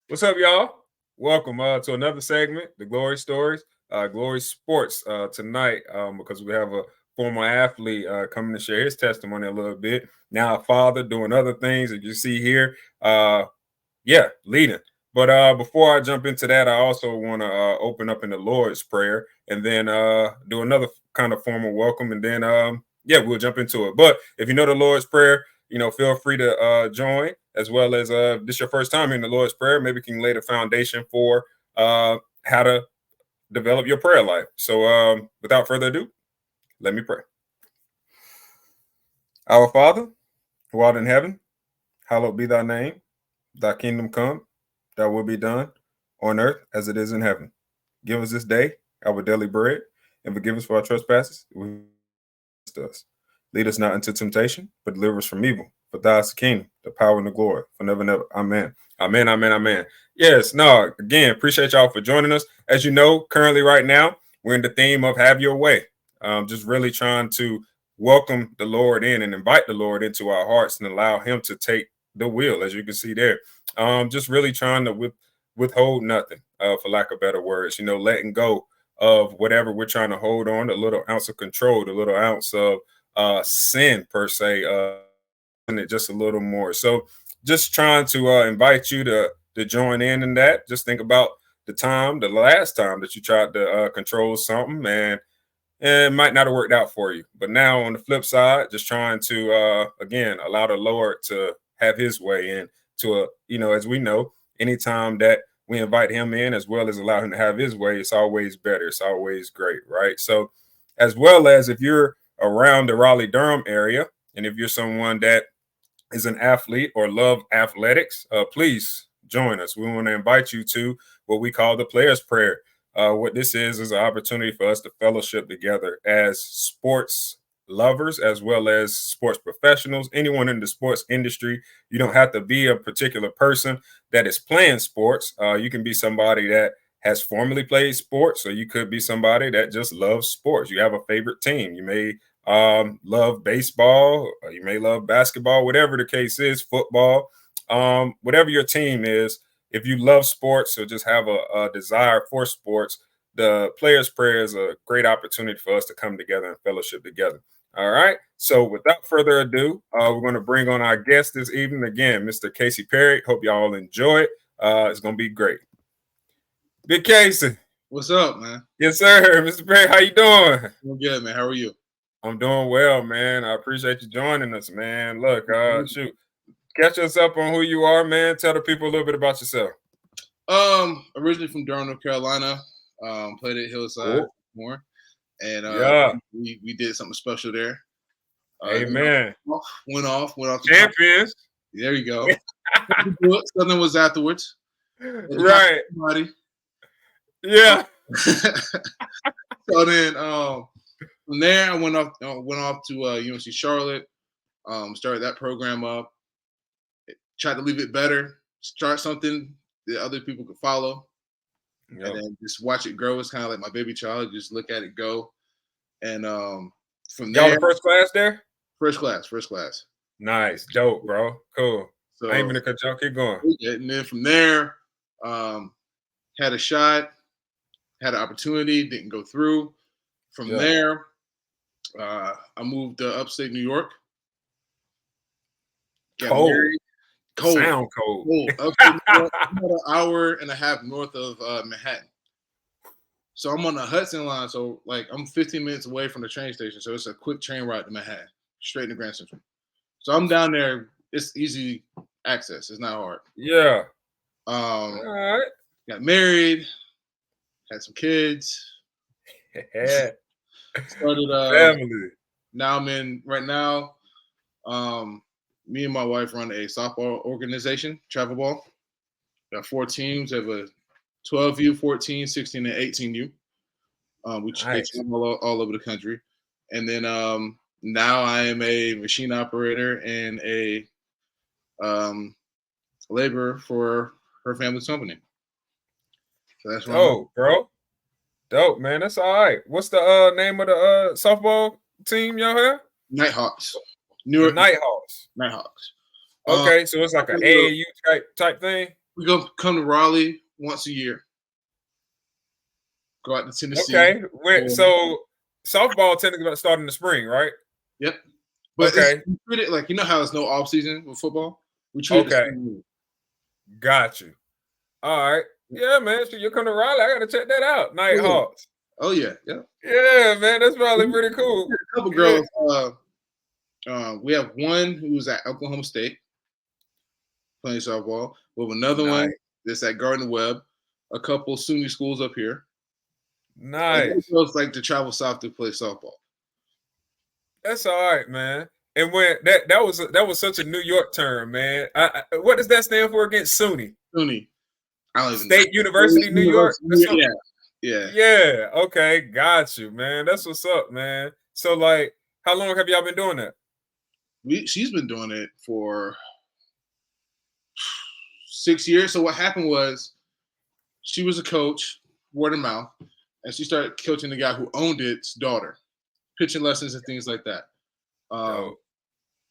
What's up, y'all? Welcome to another segment, the Glory Stories, Glory Sports tonight, because we have a former athlete coming to share his testimony a little bit. Now a father doing other things that you see here. Leading. But before I jump into that, I also want to open up in the Lord's Prayer and then do another kind of formal welcome, and then we'll jump into it. But if you know the Lord's Prayer, feel free to join, as well as this is your first time in the Lord's Prayer. Maybe you can lay the foundation for how to develop your prayer life. So without further ado, let me pray. Our Father, who art in heaven, hallowed be thy name. Thy kingdom come, thy will be done on earth as it is in heaven. Give us this day our daily bread, and forgive us for our trespasses against us. Lead us not into temptation, but deliver us from evil. For thou is the kingdom, the power, and the glory, forever and ever. Amen. Amen, amen, amen. Yes, no, again, appreciate y'all for joining us. As you know, currently right now, we're in the theme of have your way. Just really trying to welcome the Lord in and invite the Lord into our hearts and allow him to take the wheel, as you can see there. Just really trying to withhold nothing, for lack of better words, letting go of whatever we're trying to hold on, a little ounce of control, a little ounce of sin per se, and it just a little more. So just trying to invite you to join in that. Just think about the last time that you tried to control something, and it might not have worked out for you. But now on the flip side, just trying to again allow the Lord to have his way in to as we know, anytime that we invite him in as well as allow him to have his way, it's always better. It's always great, right? So as well as if you're around the Raleigh-Durham area, and if you're someone that is an athlete or love athletics, please join us. We want to invite you to what we call the Players' Prayer. What this is an opportunity for us to fellowship together as sports lovers as well as sports professionals, anyone in the sports industry. You don't have to be a particular person that is playing sports. You can be somebody that has formerly played sports, or you could be somebody that just loves sports. You have a favorite team. You may love baseball, you may love basketball, whatever the case is, football, whatever your team is. If you love sports or just have a desire for sports, the Players' Prayer is a great opportunity for us to come together and fellowship together. All right. So without further ado, we're going to bring on our guest this evening again, Mr. Casey Perry. Hope y'all enjoy it. It's going to be great. Big Casey. What's up, man? Yes, sir. Mr. Perry, how you doing? I'm good, man. How are you? I'm doing well, man. I appreciate you joining us, man. Look, shoot, catch us up on who you are, man. Tell the people a little bit about yourself. Originally from Durham, North Carolina. Played at Hillside more, and we did something special there. Amen. Went off. Champions. There you go. Something was afterwards. Right. Yeah. So then, from there, I went off to UNC Charlotte. Started that program up. Tried to leave it better. Start something that other people could follow. Yep. And then just watch it grow. It's kind of like my baby child. Just look at it go. And from there, y'all the first class there? First class. Nice. Dope, bro. Cool. So I ain't gonna cut y'all. Keep going. And then from there, had a shot, had an opportunity, didn't go through. From there, I moved to upstate New York. Got married. Cold. Sound cold. About an hour and a half north of Manhattan. So I'm on the Hudson line. So like I'm 15 minutes away from the train station. So it's a quick train ride to Manhattan, straight to Grand Central. So I'm down there. It's easy access. It's not hard. Yeah. All right. Got married. Had some kids. Started family. Now I'm in right now. Me and my wife run a softball organization, travel ball. Got 4 teams. We have a 12U, 14, 16, and 18U. Which travel all over the country. And then now I am a machine operator and a laborer for her family's company. So that's dope, bro. Dope, man. That's all right. What's the name of the softball team y'all have? Nighthawks. Nighthawks. Nighthawks. Okay, so it's like an AAU type thing. We go come to Raleigh once a year. Go out to Tennessee. Okay. So softball technically about to start in the spring, right? Yep. But Okay. we treat it like, you know how there's no off season with football? We treat it the Okay. same way. Got you. All right. Yeah, man. So you come to Raleigh. I gotta check that out. Night Oh, yeah. Hawks. Oh, yeah. Yeah. Yeah, man. That's probably pretty cool. A couple Yeah. girls. We have one who's at Oklahoma State playing softball. We have another one Nice. that's at Gardner Webb. A couple SUNY schools up here. And those Nice. girls like to travel south to play softball. That's all right, man. And when that was such a New York term, man. What does that stand for again? SUNY. SUNY. I don't even State University, New York. Yeah. Yeah. Yeah. Okay. Got you, man. That's what's up, man. So, like, how long have y'all been doing that? She's been doing it for 6 years. So what happened was she was a coach, word of mouth, and she started coaching the guy who owned its daughter, pitching lessons and things like that.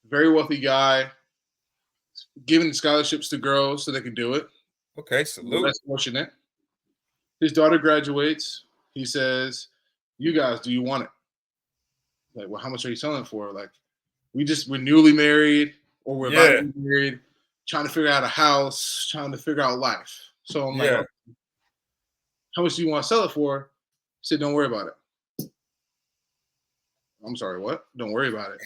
Very wealthy guy, giving scholarships to girls so they could do it. Okay, salute. Less fortunate. His daughter graduates. He says, "You guys, do you want it?" Like, well, how much are you selling it for? Like, we're newly married, or we're about to be married, trying to figure out a house, trying to figure out life. So I'm like, how much do you want to sell it for? He said, don't worry about it. I'm sorry, what? Don't worry about it.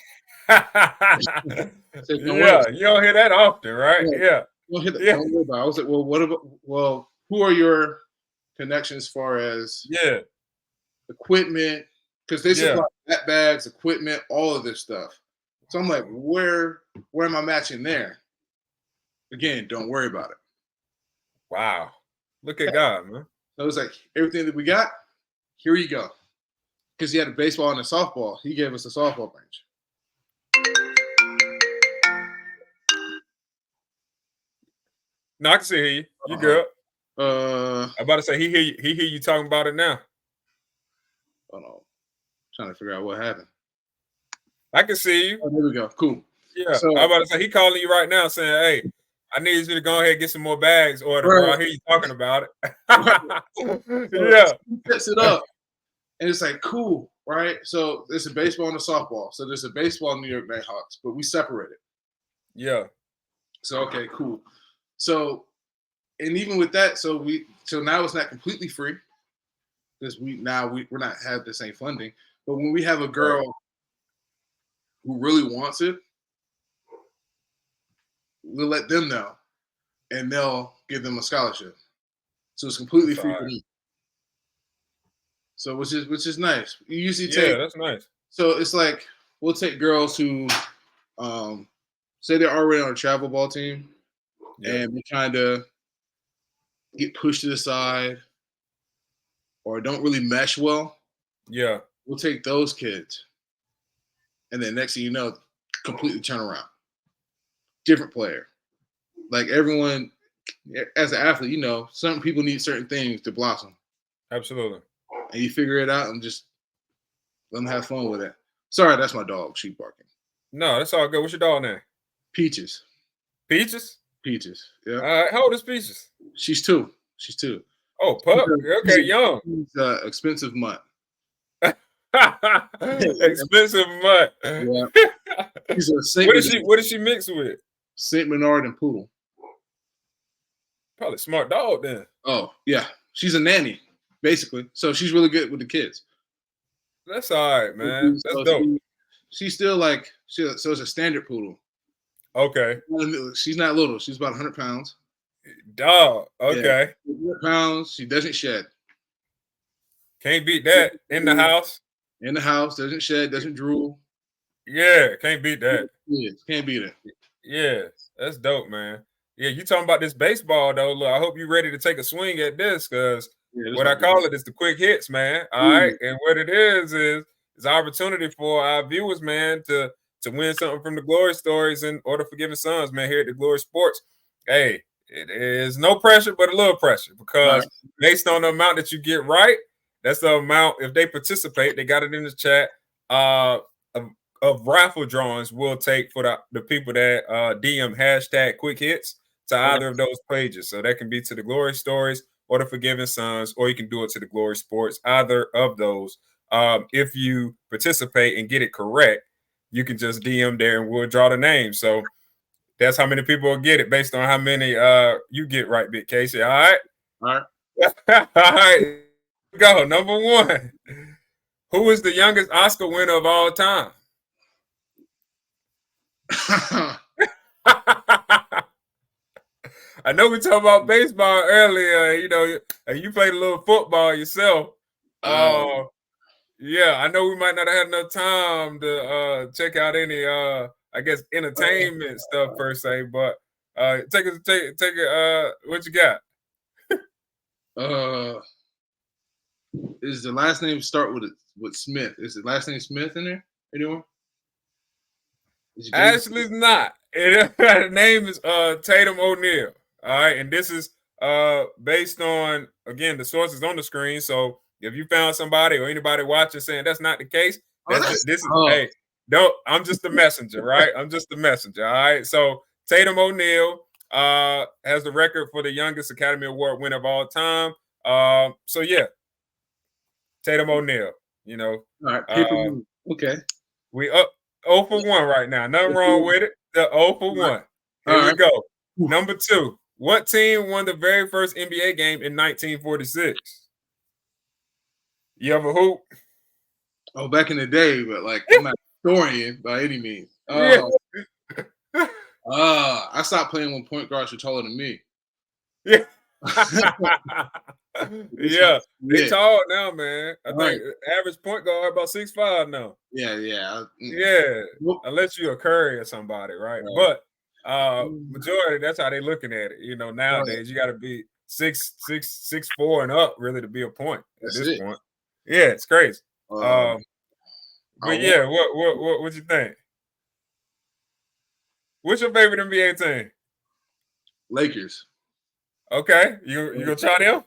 Said, don't worry. You don't hear that often, right? Yeah. Don't worry about it. I was like, well, who are your connections as far as equipment? Because they supply bat bags, equipment, all of this stuff. So I'm like, where am I matching there? Again, don't worry about it. Wow. Look at God, man. So it was like, everything that we got, here you go. Because he had a baseball and a softball. He gave us a softball range. No, I can see you. You good. I'm about to say he hear you talking about it now. Hold on. Trying to figure out what happened. I can see you. Oh, there we go. Cool. Yeah. So, I'm about to say he calling you right now saying, hey, I need you to go ahead and get some more bags ordered. I hear you talking about it. So he sets it up. And it's like, cool, right? So there's a baseball and a softball. So there's a baseball New York Nighthawks, but we separated. Yeah. So okay, cool. So, and even with that, so now it's not completely free because we're not have the same funding. But when we have a girl who really wants it, we'll let them know, and they'll give them a scholarship. So it's completely free for me. So which is nice. You usually take that's nice. So it's like we'll take girls who say they're already on a travel ball team and they kind of get pushed to the side or don't really mesh well. Yeah. We'll take those kids. And then next thing you know, completely turn around. Different player. Like everyone, as an athlete, you know, certain people need certain things to blossom. Absolutely. And you figure it out and just let them have fun with it. Sorry, that's my dog. She's barking. No, that's all good. What's your dog name? Peaches. Peaches? Peaches. Yeah. All right. How old is Peaches? She's 2. Oh, pup. Okay, young. She's expensive mutt. Expensive mutt. Yeah. She's a Saint what is she mixed with? Saint Bernard and Poodle. Probably a smart dog then. Oh, yeah. She's a nanny, basically. So she's really good with the kids. That's all right, man. That's dope. She's still like, so it's a standard poodle. Okay. She's not little. She's about 100 pounds. Dog. Okay. Yeah. 100 pounds. She doesn't shed. Can't beat that. In the house. In the house. Doesn't shed. Doesn't drool. Yeah. Can't beat that. Yeah. Can't beat it. Yeah. That's dope, man. Yeah. You talking about this baseball, though. Look, I hope you're ready to take a swing at this because what I call it is the quick hits, man. All right. And what it is an opportunity for our viewers, man, to win something from the Glory Stories and or the Forgiven Sons, man, here at the Glory Sports. Hey, it is no pressure, but a little pressure because based on the amount that you get right, that's the amount. If they participate, they got it in the chat. Of raffle drawings we'll take for the people that DM hashtag quick hits to either of those pages. So that can be to the Glory Stories or the Forgiven Sons, or you can do it to the Glory Sports, either of those. If you participate and get it correct, you can just DM there and we'll draw the name. So that's how many people will get it based on how many you get right, Big Casey. All right. All right. All right. Go. Number one. Who is the youngest Oscar winner of all time? I know we talked about baseball earlier. You know, you played a little football yourself. Yeah, I know we might not have had enough time to check out any I guess entertainment stuff per se, but take it what you got? Is the last name start with Smith? Is the last name Smith in there anymore? Ashley's not. The name is Tatum O'Neal. All right, and this is based on, again, the sources on the screen. So if you found somebody or anybody watching saying that's not the case, hey, don't. I'm just the messenger, right? I'm just the messenger. All right. So Tatum O'Neal has the record for the youngest Academy Award winner of all time. So yeah, Tatum O'Neal. You know. All right. Okay. We up 0 for 1 right now. Nothing wrong with it. The 0 for 1. Here we go. Number 2. What team won the very first NBA game in 1946? You ever hoop? Oh, back in the day, but like I'm not a historian by any means. I stopped playing when point guards were taller than me. Yeah. Yeah, they tall now, man. I think average point guard about 6'5" now. Yeah. Unless you're a Curry or somebody, right? But majority, that's how they looking at it. You know, nowadays you got to be 6'4" and up really to be a point at this point. Yeah, it's crazy. But yeah, what you think? What's your favorite NBA team? Lakers. Okay, you gonna try them?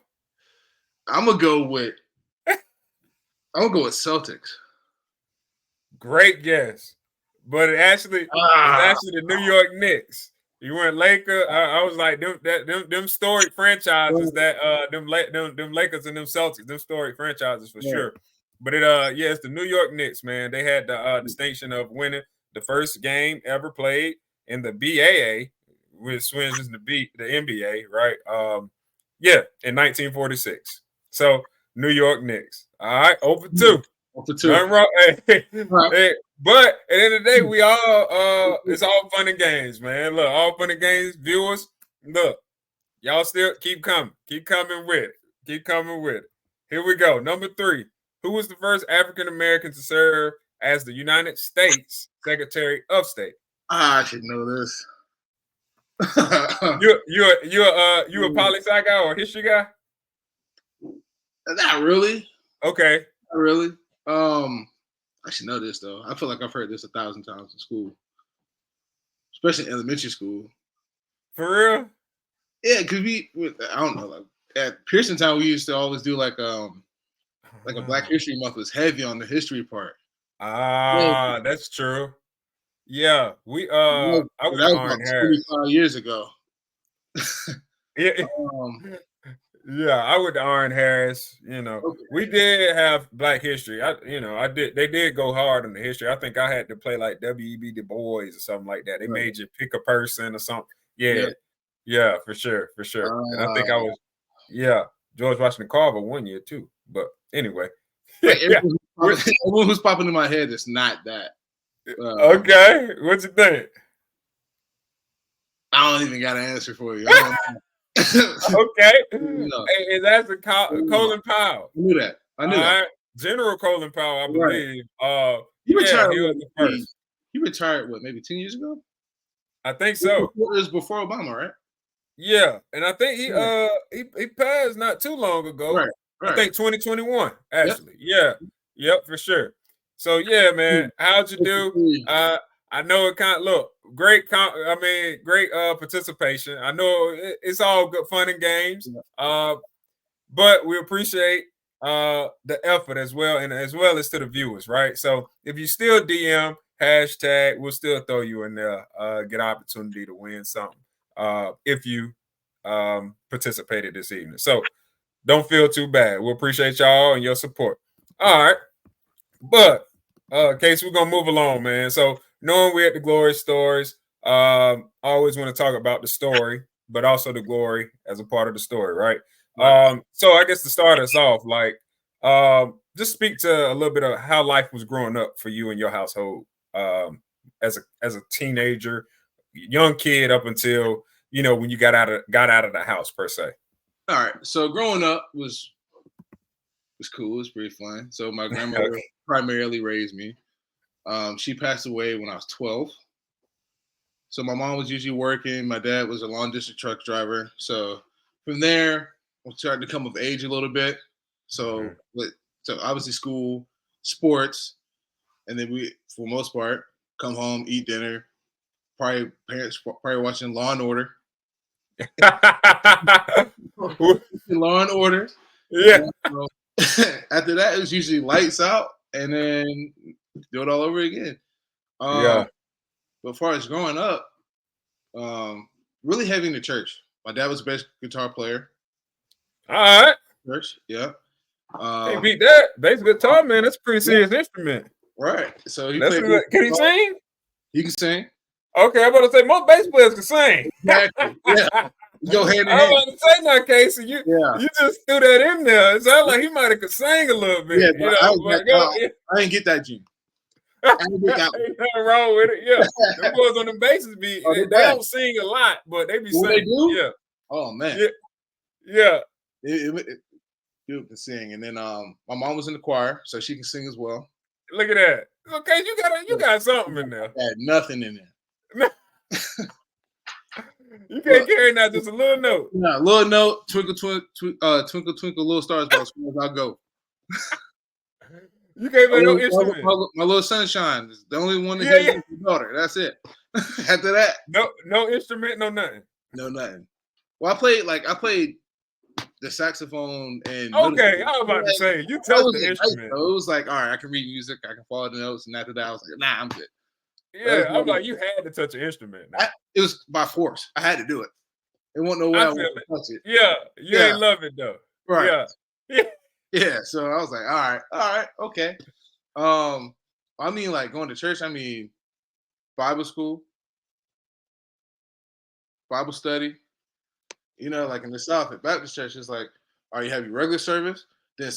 I'm gonna go with Celtics. Great guess, but it's actually the New York Knicks. You went Lakers. I was like them storied franchises that them Lakers and them Celtics, them storied franchises for sure. But it's the New York Knicks, man. They had the distinction of winning the first game ever played in the BAA, which swings into the NBA, right? In 1946. So New York Knicks. All right, 0 for 2. 0 for 2. Nothing wrong. Hey, but at the end of the day, we all it's all fun and games, man. Look, all fun and games, viewers. Look, y'all still keep coming with it. Here we go. Number 3. Who was the first African American to serve as the United States Secretary of State? I should know this. You a poli-sci guy or a history guy? Not really. Okay. Not really. I should know this though. I feel like I've heard this 1,000 times in school, especially in elementary school. For real? Yeah, because I don't know. Like at Pearson Town, we used to always do like a Black History Month was heavy on the history part. That's true. Yeah, I was about 25 years ago. Yeah. I went to Arn Harris. You know, we did have Black history. They did go hard on the history. I think I had to play like W.E.B. Du Bois or something like that. They made you pick a person or something. Yeah, for sure. And I think I was, George Washington Carver 1 year too. But anyway, everyone who's popping in my head is not that. Okay, what you think? I don't even got an answer for you. Okay, hey, that's Colin Powell. I knew that. General Colin Powell, I believe. He retired. He was the first. He retired maybe 10 years ago? I think so. It was before Obama, right? Yeah, and I think he passed not too long ago. Right. I think 2021, actually. Yep, for sure. So yeah, man, how'd you do? I know it great participation. I know it's all good fun and games. But we appreciate the effort as well, and as well as to the viewers, right? So if you still DM #, we'll still throw you in there, get an opportunity to win something. if you participated this evening. So don't feel too bad. We appreciate y'all and your support. All right. But Case, we're gonna move along, man. So knowing we're at the glory stories, I always want to talk about the story, but also the glory as a part of the story, right? Right. So I guess to start us off, like just speak to a little bit of how life was growing up for you and your household as a teenager, young kid up until when you got out of the house per se. All right. So growing up was cool. It was pretty fun. So my grandmother Okay. primarily raised me. She passed away when I was 12. So my mom was usually working. My dad was a long distance truck driver. So from there, I started to come of age a little bit. So, Mhm. so obviously school, sports, and then we, for the most part, come home, eat dinner. Probably parents probably watching Law and Order. Law and Order. Yeah. And, after that, it was usually lights out, and then do it all over again. Yeah. But as far as growing up, really heavy in the church. My dad was the best guitar player. All right. Church, yeah. Can't Um, beat that. Bass guitar, man. That's a pretty serious instrument. right. So he That's played. can he sing? He can sing. Okay, I'm about to say most bass players can sing. Exactly. Yeah. We go hand in I hand. was about to say now, Casey, you Yeah. you just threw that in there. It sounded like he might have could sing a little bit, Yeah, but But go, yeah. I didn't get that gene. I didn't get that Ain't nothing wrong with it. Yeah, them one. boys on the basses Oh, they they're bad. don't sing a lot, but they be What they singing. do? Yeah, Oh man. yeah, yeah. Dude can sing. And then my mom was in the choir, so she can sing as well. Look at that. Okay, you got something in there. I had nothing in there. You can't Look, carry now just a little note. yeah, little note, twinkle, twinkle, twinkle, little stars, about as far as I go. You can't play no My, instrument. my little sunshine is the only one that Yeah, hears yeah. is my daughter. That's it. After that, No instrument, no nothing. no nothing. Well, I played the saxophone in middle Okay, school. I was about to say you I touched was the in high instrument. school. It was like, all right, I can read music, I can follow the notes, and after that, I was like, nah, I'm good. Yeah, I'm like you had to touch an instrument now. It was by force. I had to do it. It wasn't no way I I feel wanted it. to touch it. Yeah, you Yeah, ain't love it though. right. Yeah, yeah. Yeah. So I was like, all right, okay. I mean, like going to church. I mean, Bible school, Bible study. Like in the South at Baptist church, it's like, all right, you have your regular service. Then Yeah.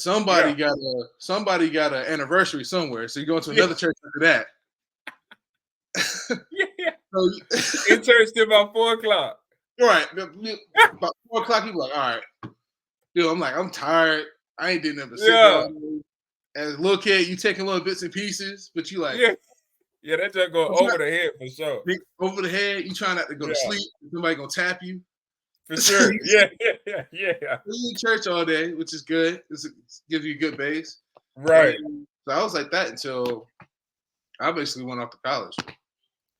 somebody got an anniversary somewhere, so you go to Yeah. another church after that. Yeah. So, In church till about 4:00. right, about 4 o'clock, you be like, all right, dude. I'm like, I'm tired. I ain't did nothing but sit there Yeah. all day. As a little kid, you taking little bits and pieces, but you like, Yeah. Yeah, that just go I'm over trying the head for sure. to over the head. You trying not to go to Yeah, sleep. Somebody gonna tap you. for So sure. Yeah, yeah. you in church all day, which is good. It gives you a good base. Right. So I was like that until I basically went off to college.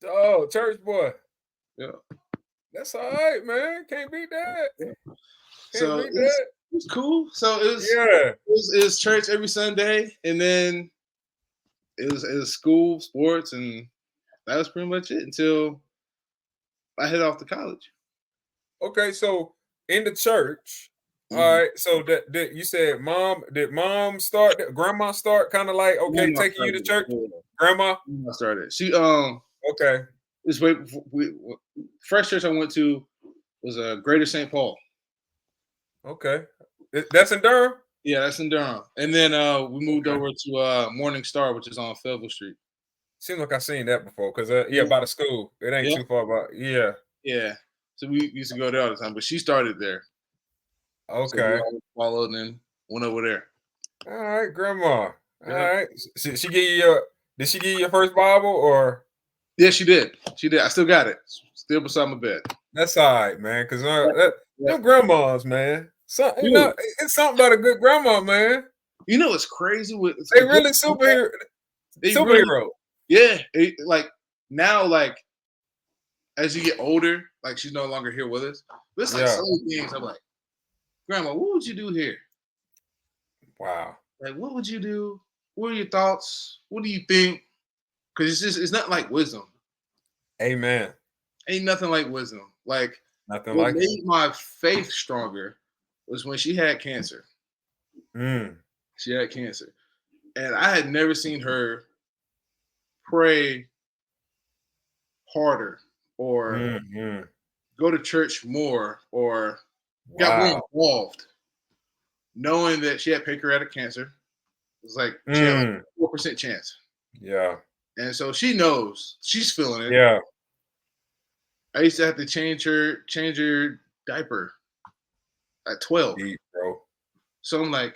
Oh, church boy. Yeah. That's all right, man. Can't beat that. Yeah. Can't So beat that. it's cool. So Yeah. it was church every Sunday, and then it was school, sports, and that was pretty much it until I head off to college. Okay, so in the church, all Mhm. right. So that you said mom start grandma start kind of like okay Grandma taking you to started church? it. Grandma? Grandma started. She Okay. this way first church I went to was Greater St. Paul. Okay. That's in Durham? Yeah, that's in Durham. And then we moved Okay. over to Morning Star, which is on Fayetteville Street. Seems like I've seen that before because yeah, Yeah. by the school. It ain't Yeah. too far about yeah. Yeah. So we used to go there all the time, but she started there. So we Okay. all followed and then went over there. All right, grandma. All Yeah. right. She give you your did she give you your first Bible or Yeah, she did. She did. I still got it. Still beside my bed. that's all right, man. Cause Yeah. them grandmas, man. Dude, It's something about a good grandma, man. what's crazy with They really really superhero. yeah. Like now, like as you get older, like she's no longer here with us. But it's like Yeah. so many things. I'm like, Grandma, what would you do here? Wow. Like, what would you do? What are your thoughts? What do you think? Because it's not like wisdom. Amen. Ain't nothing like wisdom. Like Nothing what like it. made my faith stronger was when she had cancer. Mm. She had cancer, and I had never seen her pray harder or Mm-hmm. go to church more or got more Wow. involved, knowing that she had pancreatic cancer. It was like she had like Mm. a 4% chance. Yeah. And so she knows, she's feeling it. Yeah. I used to have to change her diaper at 12. Deep, bro. So I'm like,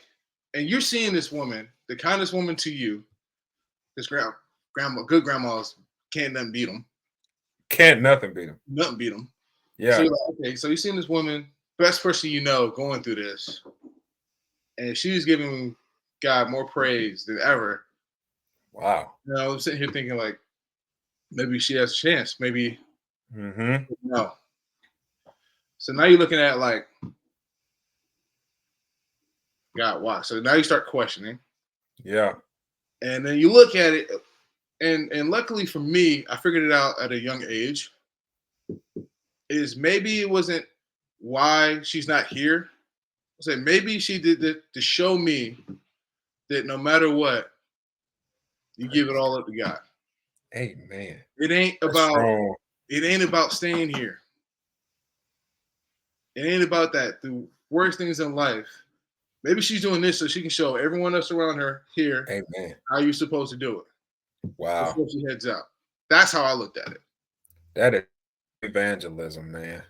and you're seeing this woman, the kindest woman to you, this good grandmas can't nothing beat them. Can't nothing beat him. Nothing beat them. So Yeah. you're like, okay, so you're seeing this woman, best person you know, going through this, and she's giving God more praise than ever. Wow. You know, I'm sitting here thinking like, maybe she has a chance. Maybe Mm-hmm. no. So now you're looking at like, God, why? So now you start questioning, Yeah. and then you look at it, and luckily for me, I figured it out at a young age. Is maybe it wasn't why she's not here. I said maybe she did it to show me that no matter what, you give it Praise all God. up to God. Amen. It ain't That's about strong. it ain't about staying here. It ain't about that. The worst things in life. Maybe she's doing this so she can show everyone else around her here Amen. how you're supposed to do it Wow. before she heads out. That's how I looked at it. That is evangelism, man.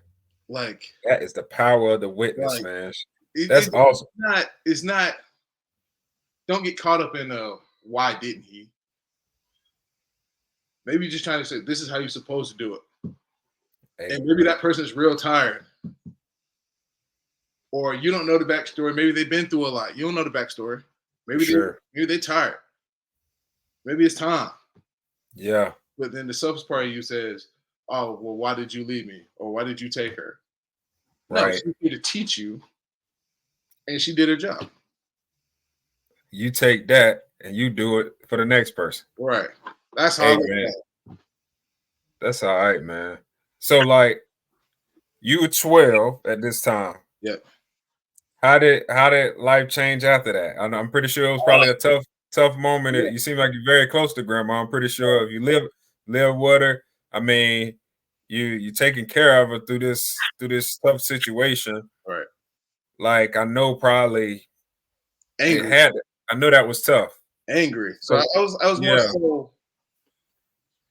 Like, That is the power of the witness, like man. That's it's awesome. not. It's not. Don't get caught up in why didn't he? Maybe you're just trying to say this is how you're supposed to do it, and maybe Amen. that person's real tired, or you don't know the backstory. Maybe they've been through a lot. You don't know the backstory. For Maybe sure. they're tired. Maybe it's time. Yeah. But then the substance part of you says, "Oh, well, why did you leave me? Or why did you take her?" No, Right. she's here to teach you, and she did her job. You take that and you do it for the next person. Right. That's how I look Amen. at it. That's all right, man. So like you were 12 at this time. Yep. How did life change after that? I'm pretty sure it was probably a tough moment. Yeah. You seem like you're very close to grandma. I'm pretty sure if you live with her, I mean, you taking care of her through this tough situation. Right. Like I know probably it Angry. had I know that was tough. Angry. So So I was more yeah, so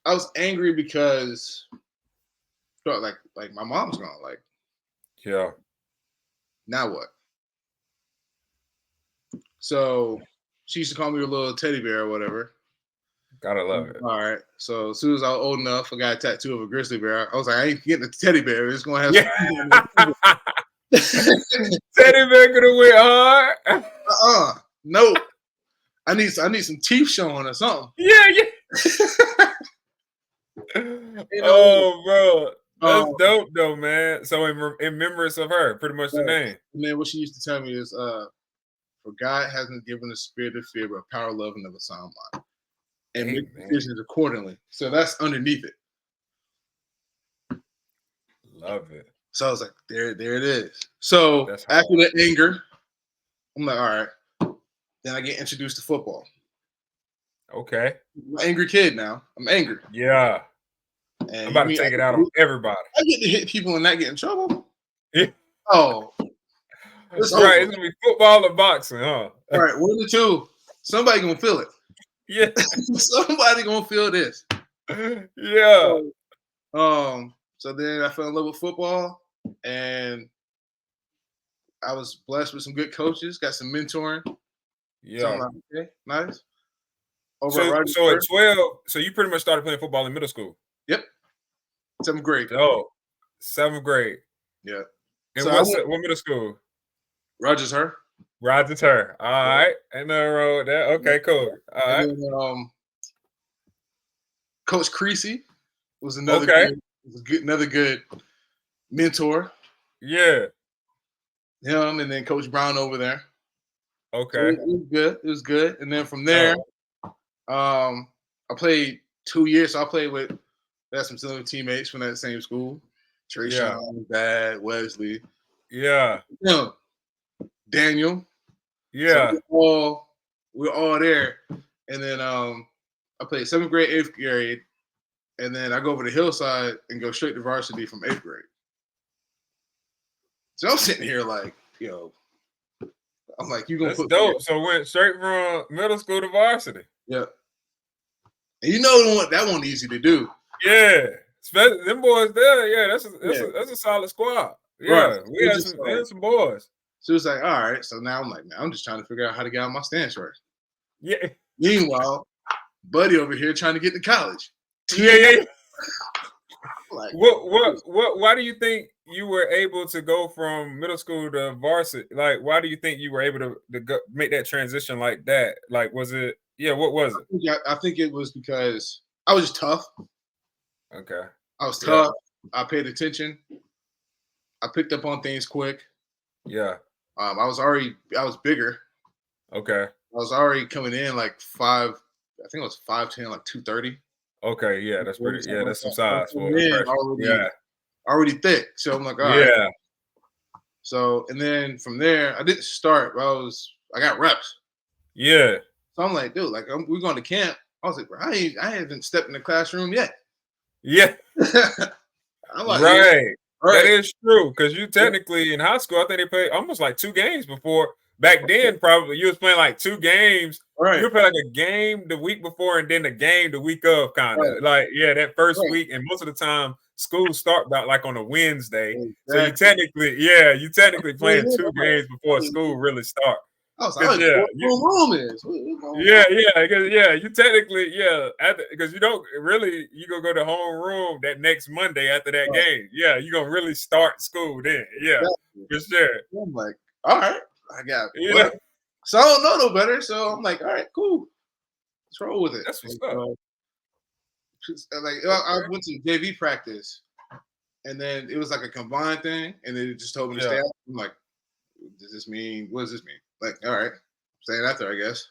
I was angry because felt like my mom's gone. Like, yeah, now what? So she used to call me a little teddy bear or whatever. gotta love it. All right. So as soon as I was old enough, I got a tattoo of a grizzly bear. I was like, I ain't getting a teddy bear. It's gonna have Yeah. some. Teddy bear could have went hard. No. I need some teeth showing or something. Yeah, yeah. You know. Oh, bro, that's Um, dope, though, man. So in remembrance of her, pretty much the right. name. And then what she used to tell me is, for God hasn't given a spirit of fear, but a power, of love, and of a sound mind, and make Amen. decisions accordingly. So that's underneath it. Love it. So I was like, there it is. So That's after hard. the anger, I'm like, all right. Then I get introduced to football. Okay. I'm an angry kid now. I'm angry. Yeah, I'm And you about to mean take it out on everybody. I get to hit people and not get in trouble? Yeah. Oh, it's over. Right, it's gonna be football or boxing, huh? All right, 1 or 2. Somebody gonna feel it. Yeah, Somebody gonna feel this. yeah, So, so then I fell in love with football, and I was blessed with some good coaches, got some mentoring. So I'm yeah. like, okay, nice. Over at So Rogers so at First. 12, so you pretty much started playing football in middle school. Yep, 7th grade. Oh, 7th grade. Yeah. And So I went what middle school? Rogers Her. Roger Turner. All right. And the road there. Yeah. Okay, cool. All And right. then Coach Creasy was Okay. another good mentor. Yeah. Him and then Coach Brown over there. So Okay. it was good. It was good. And then from there, Oh, I played 2 years. So I played with some similar teammates from that same school. Yeah. Trayshawn, Bad, Wesley, Yeah. him, Daniel. So Yeah. we're all there. And then I played 7th grade, 8th grade, and then I go over to Hillside and go straight to varsity from 8th grade. So I'm sitting here like, I'm like, you gonna That's put me dope. So went straight from middle school to varsity. yeah. And that one easy to do. Yeah. Especially them boys there. Yeah, Yeah. that's a solid squad. Right. Yeah. We had some boys. So it's like, all right. So now I'm like, man, I'm just trying to figure out how to get out my stance right. Yeah. Meanwhile, Buddy over here trying to get to college. Yeah. Like, why do you think you were able to go from middle school to varsity? Like, why do you think you were able to go, make that transition like that? Like, was it? Yeah, what was it? I think it was because I was just tough. Okay. I was tough. I paid attention. I picked up on things quick. Yeah. I was bigger. Okay. I was already coming in like 5. I think it was 5'10", like 230. Okay. Yeah, that's pretty. Yeah, that's some size for already thick. So I'm like, all right. Yeah. So and then from there, I didn't start. But I got reps. Yeah. So I'm like, dude, like we're going to camp. I was like, bro, I haven't stepped in the classroom yet. Yeah. I'm like, right. That is true. Because you technically in high school, I think they played almost like 2 games before. Back then, probably you was playing like 2 games. Right. You play like a game the week before and then the game the week of, kind of like that first week. And most of the time, schools start about like on a Wednesday. Exactly. So you technically playing 2 games before school really start. I was like, room is. You technically, because you don't really, you gonna go to homeroom that next Monday after that game. Yeah, you gonna really start school then. Yeah, for sure. I'm like, all right, I got so I don't know no better. So I'm like, all right, cool. Let's roll with it. That's what's up. I went to JV practice, and then it was like a combined thing, and then it just told me to stay out. I'm like, what does this mean? Like, all right, staying out there, I guess.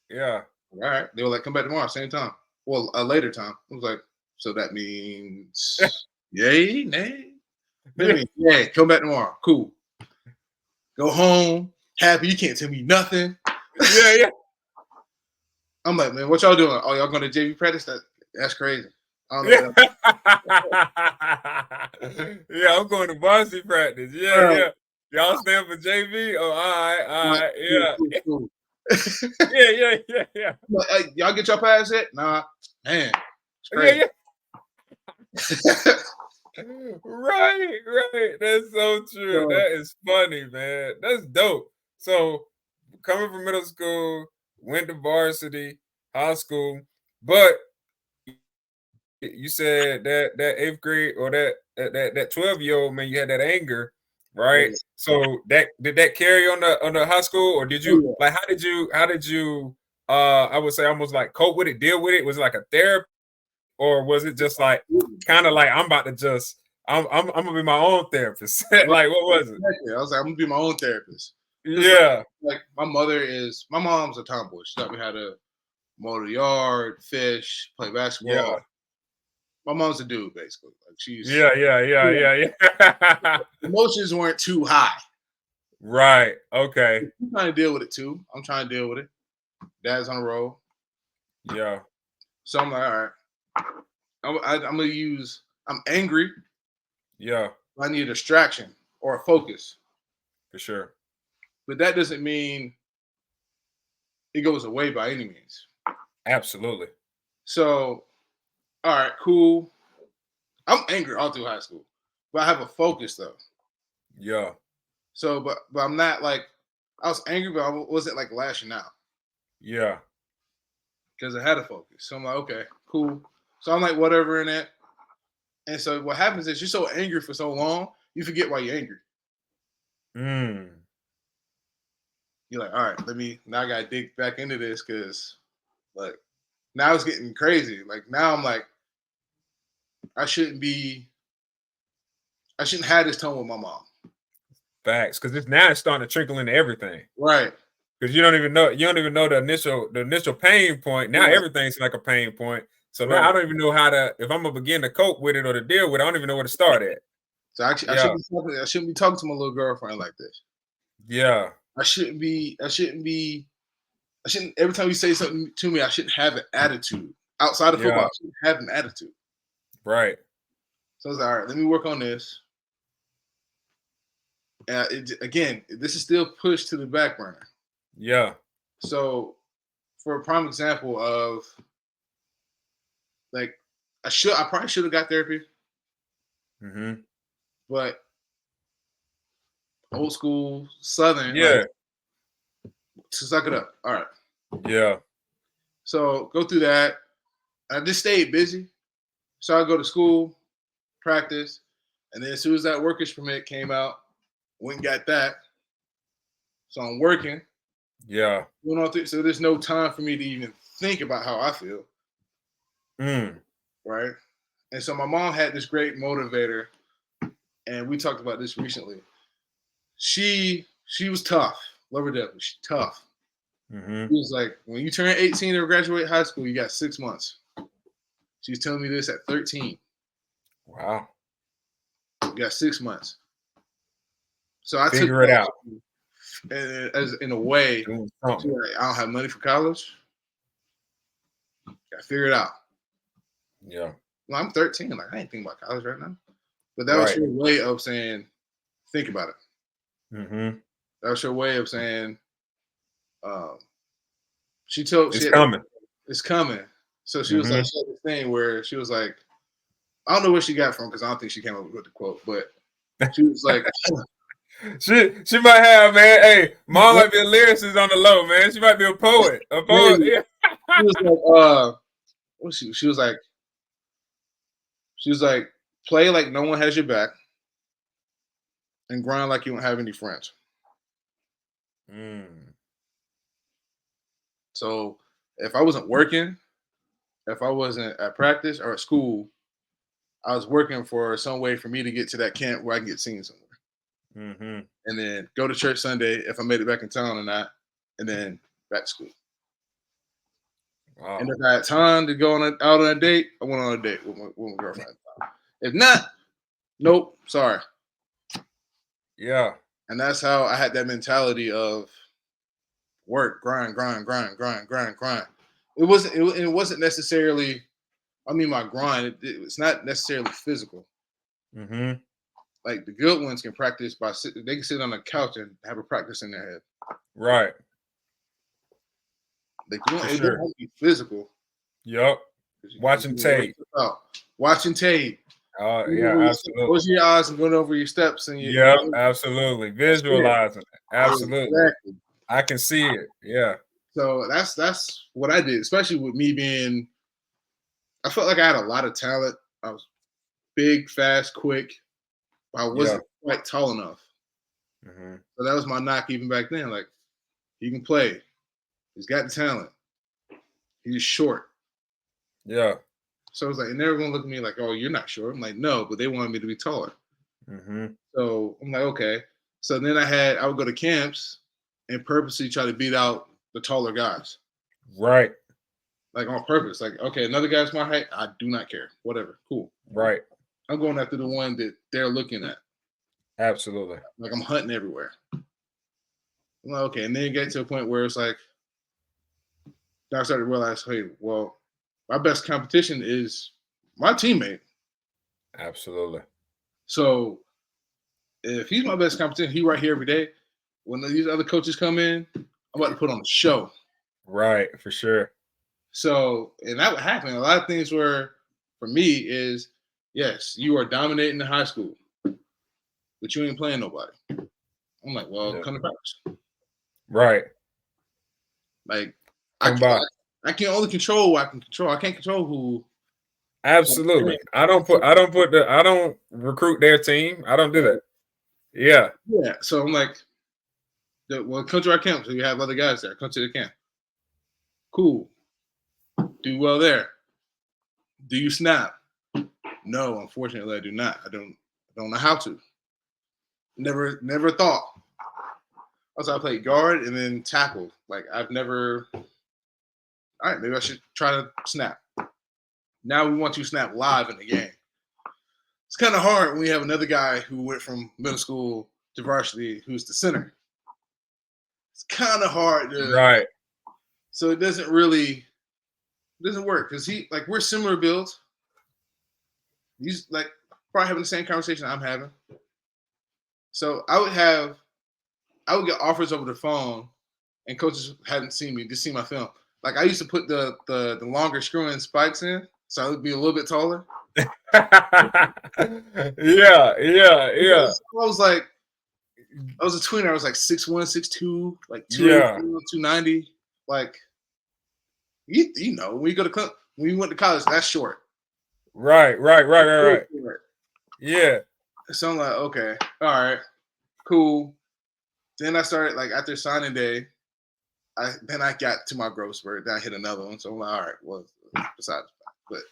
Yeah. All right. They were like, come back tomorrow, same time. Well, a later time. I was like, so that means yay, nay? Yeah, come back tomorrow. Cool. Go home, happy. You can't tell me nothing. Yeah. I'm like, man, what y'all doing? Oh, y'all going to JV practice? That's crazy. I don't know. Yeah, I'm going to varsity practice. Yeah. Y'all stand for JV? Oh, all right. Yeah. Cool. Yeah. Like, hey, y'all get your pass yet? Nah. Man. Yeah. Right. That's so true. That is funny, man. That's dope. So coming from middle school, went to varsity, high school, but you said that 8th grade or that 12-year-old man, you had that anger, right? So did that carry on the high school, or did you like how did you I would say almost like cope with it, deal with it? Was it like a therapy, or was it just like kind of like I'm gonna be my own therapist? Like what was it? I was like, I'm gonna be my own therapist. Yeah. Like my mom's a tomboy. She taught me how to mow the yard, fish, play basketball. Yeah. My mom's a dude, basically. Like she's emotions weren't too high. Right. Okay. I'm trying to deal with it too. I'm trying to deal with it. Dad's on the road. Yeah. So I'm like, all right. I'm angry. Yeah. I need a distraction or a focus. For sure. But that doesn't mean it goes away by any means. Absolutely. So, all right, cool. I'm angry all through high school, but I have a focus though. Yeah. So, but I'm not like, I was angry, but I wasn't like lashing out. Yeah. Because I had a focus. So I'm like, okay, cool. So I'm like, whatever in that. And so what happens is you're so angry for so long, you forget why you're angry. You're like, all right, now I gotta dig back into this because like now it's getting crazy. Like now I'm like, I shouldn't have this tone with my mom. Facts, because it's starting to trickle into everything. Right. Because you don't even know the initial pain point. Now everything's like a pain point. So now I don't even know if I'm gonna begin to cope with it or to deal with it. I don't even know where to start at. So actually, Yeah. I shouldn't be talking to my little girlfriend like this. Yeah. I shouldn't be. Every time you say something to me, I shouldn't have an attitude. Outside of football, Yeah. I shouldn't have an attitude. Right. So I was like, all right, let me work on this. Again, this is still pushed to the back burner. Yeah. So, for a prime example of like, I probably should have got therapy, Mm-hmm. but old school Southern, like, Yeah. to suck it up. All right. Yeah. So go through that. I just stayed busy. So I go to school, practice, and then as soon as that workers permit came out, went and got that. So I'm working. Yeah. So there's no time for me to even think about how I feel, Mm. right? And so my mom had this great motivator, and we talked about this recently. She was tough. Love her deathly. She's tough. Mm-hmm. She was like, when you turn 18 or graduate high school, you got 6 months. She's telling me this at 13. Wow. You got 6 months. So I took Figure it out. that as in a way. Doing She something. was like, I don't have money for college. Got to figure it out. Yeah. Well, I'm 13. Like, I ain't thinking about college right now. But that was Right. her way of saying, think about it. Mm-hmm. That was her way of saying, um, she told It's she had, coming. it's coming. So she was Mm-hmm. like, she had this thing where she was like, I don't know where she got from because I don't think she came up with the quote, but she was like, She might have, man. Hey, mom might be a lyricist on the low, man. She might be a poet. A poet. maybe Yeah. she was like, what she was like, play like no one has your back and grind like you don't have any friends. Mm. So if I wasn't working, if I wasn't at practice or at school, I was working for some way for me to get to that camp where I can get seen somewhere. Mm-hmm. And then go to church Sunday if I made it back in town or not, and then back to school. And Wow. if I had time to go out on a date, I went on a date with my girlfriend. If not, nope, sorry. Yeah. And that's how I had that mentality of work, grind, grind, grind, grind, grind, grind. It wasn't necessarily. I mean, my grind. It's not necessarily physical. Mm-hmm. Like the good ones can practice they can sit on a couch and have a practice in their head. Right. Like For it don't sure. have to be physical. Yup. Watching tape. Watching tape. Yeah, absolutely. Closing your eyes and going over your steps and Yep, absolutely. that's it. Visualizing it. Absolutely. Exactly. I can see it. Yeah. So that's what I did, especially with me being. I felt like I had a lot of talent. I was big, fast, quick. But I Yeah. wasn't quite tall enough. Mm-hmm. So that was my knock even back then. Like he can play. He's got the talent. He's short. Yeah. So I was like, and they're gonna look at me like, oh, you're not short. I'm like, no, but they wanted me to be taller. Mm-hmm. So I'm like, okay. So then I would go to camps and purposely try to beat out the taller guys. Right. Like on purpose. Like, okay, another guy's my height. I do not care. Whatever. Cool. Right. I'm going after the one that they're looking at. Absolutely. Like I'm hunting everywhere. I'm like, okay. And then you get to a point where it's like, I started to realize, hey, well, my best competition is my teammate. Absolutely. So if he's my best competition, he right here every day. When these other coaches come in, I'm about to put on a show. Right. For sure. So, and that would happen. A lot of things were, for me, is yes, you are dominating the high school, but you ain't playing nobody. I'm like, well, Yeah. come to practice. Right. Like, Come by. I can only control what I can control. I can't control who. Absolutely. I don't recruit their team. I don't do that. Yeah. Yeah. So I'm like, well, come to our camp. So you have other guys there. Come to the camp. Cool. Do well there. Do you snap? No, unfortunately, I do not. I don't know how to. Never thought. Also, I played guard and then tackle. Like I've never. All right, maybe I should try to snap. Now we want you to snap live in the game. It's kind of hard when you have another guy who went from middle school to varsity who's the center. It's kind of hard to. Right. So it doesn't work because we're similar builds. He's like probably having the same conversation I'm having. So I would get offers over the phone, and coaches hadn't seen me, just seen my film. Like I used to put the longer screw-in spikes in, so I would be a little bit taller. Yeah. I was a tweener. I was like 6'1", 6'2", like 290. Like you know, when you went to college, that's short. Right. Yeah. So I'm like, okay, all right, cool. Then I started like after signing day, I got to my growth spurt. Then I hit another one. So I'm like, all right, well, besides, but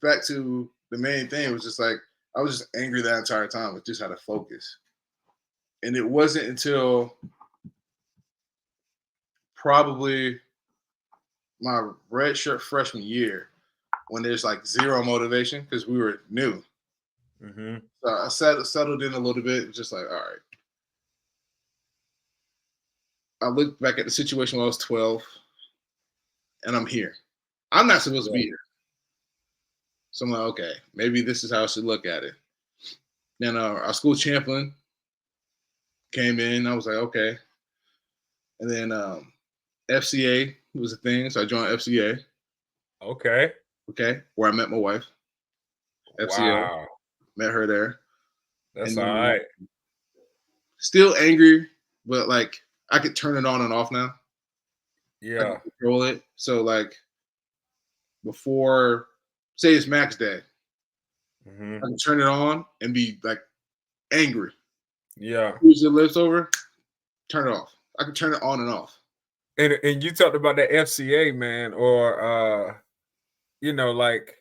back to the main thing was just like I was just angry that entire time with just how to focus. And it wasn't until probably my redshirt freshman year when there's like zero motivation because we were new. Mm-hmm. So I settled in a little bit. Just like, all right. I looked back at the situation when I was 12, and I'm here. I'm not supposed to be here. So I'm like, okay, maybe this is how I should look at it. Then our school champion came in. I was like, okay. And then FCA was a thing, so I joined FCA. Okay, where I met my wife. FCA, wow, met her there. That's all right. Still angry, but like I could turn it on and off now. Yeah, I can control it. So like before, say it's max day, I can turn it on and be like angry. Yeah. Use the lips over, turn it off. I can turn it on and off. And you talked about that FCA, man, or like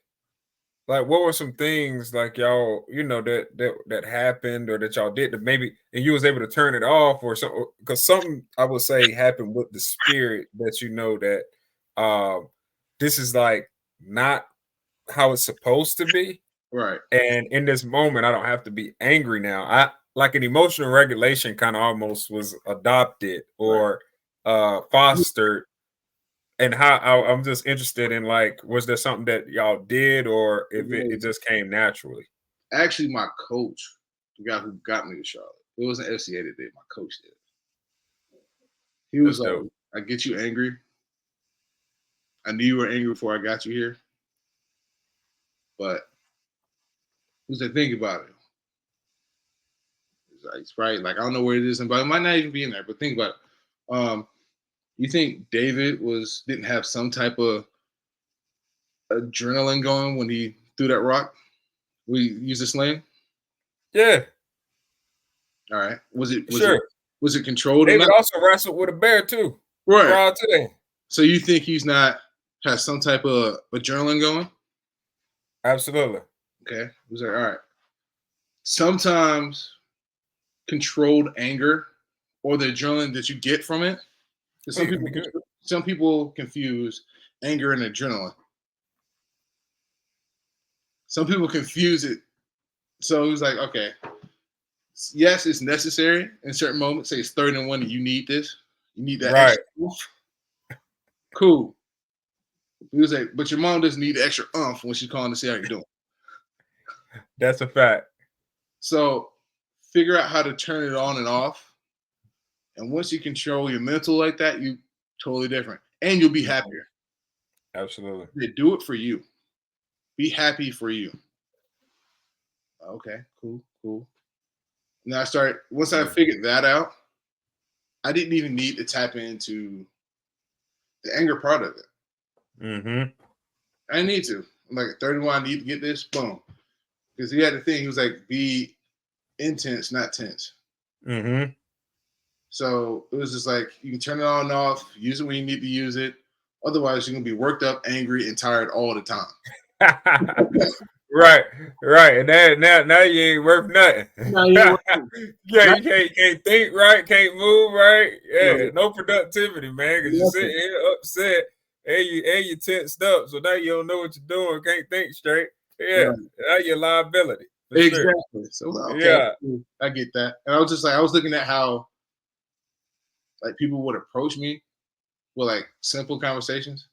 what were some things like y'all, that happened or that y'all did that maybe and you was able to turn it off or something because something I would say happened with the spirit that that this is like not how it's supposed to be. Right. And in this moment, I don't have to be angry now. I like an emotional regulation kind of almost was adopted or fostered. And how I'm just interested in like, was there something that y'all did or if it just came naturally? Actually, my coach, the guy who got me to Charlotte, it wasn't FCA that did, my coach did. He was like, dope. I get you angry. I knew you were angry before I got you here. But he was like, think about it. It's right. Like, I don't know where it is, but it might not even be in there, but think about it. You think David didn't have some type of adrenaline going when he threw that rock? We use the sling? Yeah. All right. Was it controlled? David also wrestled with a bear too. Right. Prior to that. So you think he's not has some type of adrenaline going? Absolutely. Okay. He was like, all right. Sometimes controlled anger or the adrenaline that you get from it. Some people confuse anger and adrenaline. Some people confuse it. So he was like, okay, yes, it's necessary in certain moments. Say it's 3rd and 1 and you need this. You need that extra oomph. Cool. He was like, but your mom doesn't need the extra oomph when she's calling to see how you're doing. That's a fact. So figure out how to turn it on and off. And once you control your mental like that, you totally different. And you'll be happier. Absolutely. They do it for you. Be happy for you. Okay, cool. And once I figured that out, I didn't even need to tap into the anger part of it. Mm-hmm. I didn't need to. I'm like, 31, I need to get this, boom. Because he had the thing, he was like, be intense, not tense. Mm-hmm. So it was just like, you can turn it on and off, use it when you need to use it. Otherwise, you're going to be worked up, angry, and tired all the time. Right. And now you ain't worth nothing. You can't think right, can't move right. Yeah, no productivity, man. Because you're sitting here upset and you tensed up, so now you don't know what you're doing, can't think straight. Yeah, that's your liability for sure. Exactly. So like, okay, Yeah, cool. I get that. And I was just like, I was looking at how like people would approach me with like simple conversations.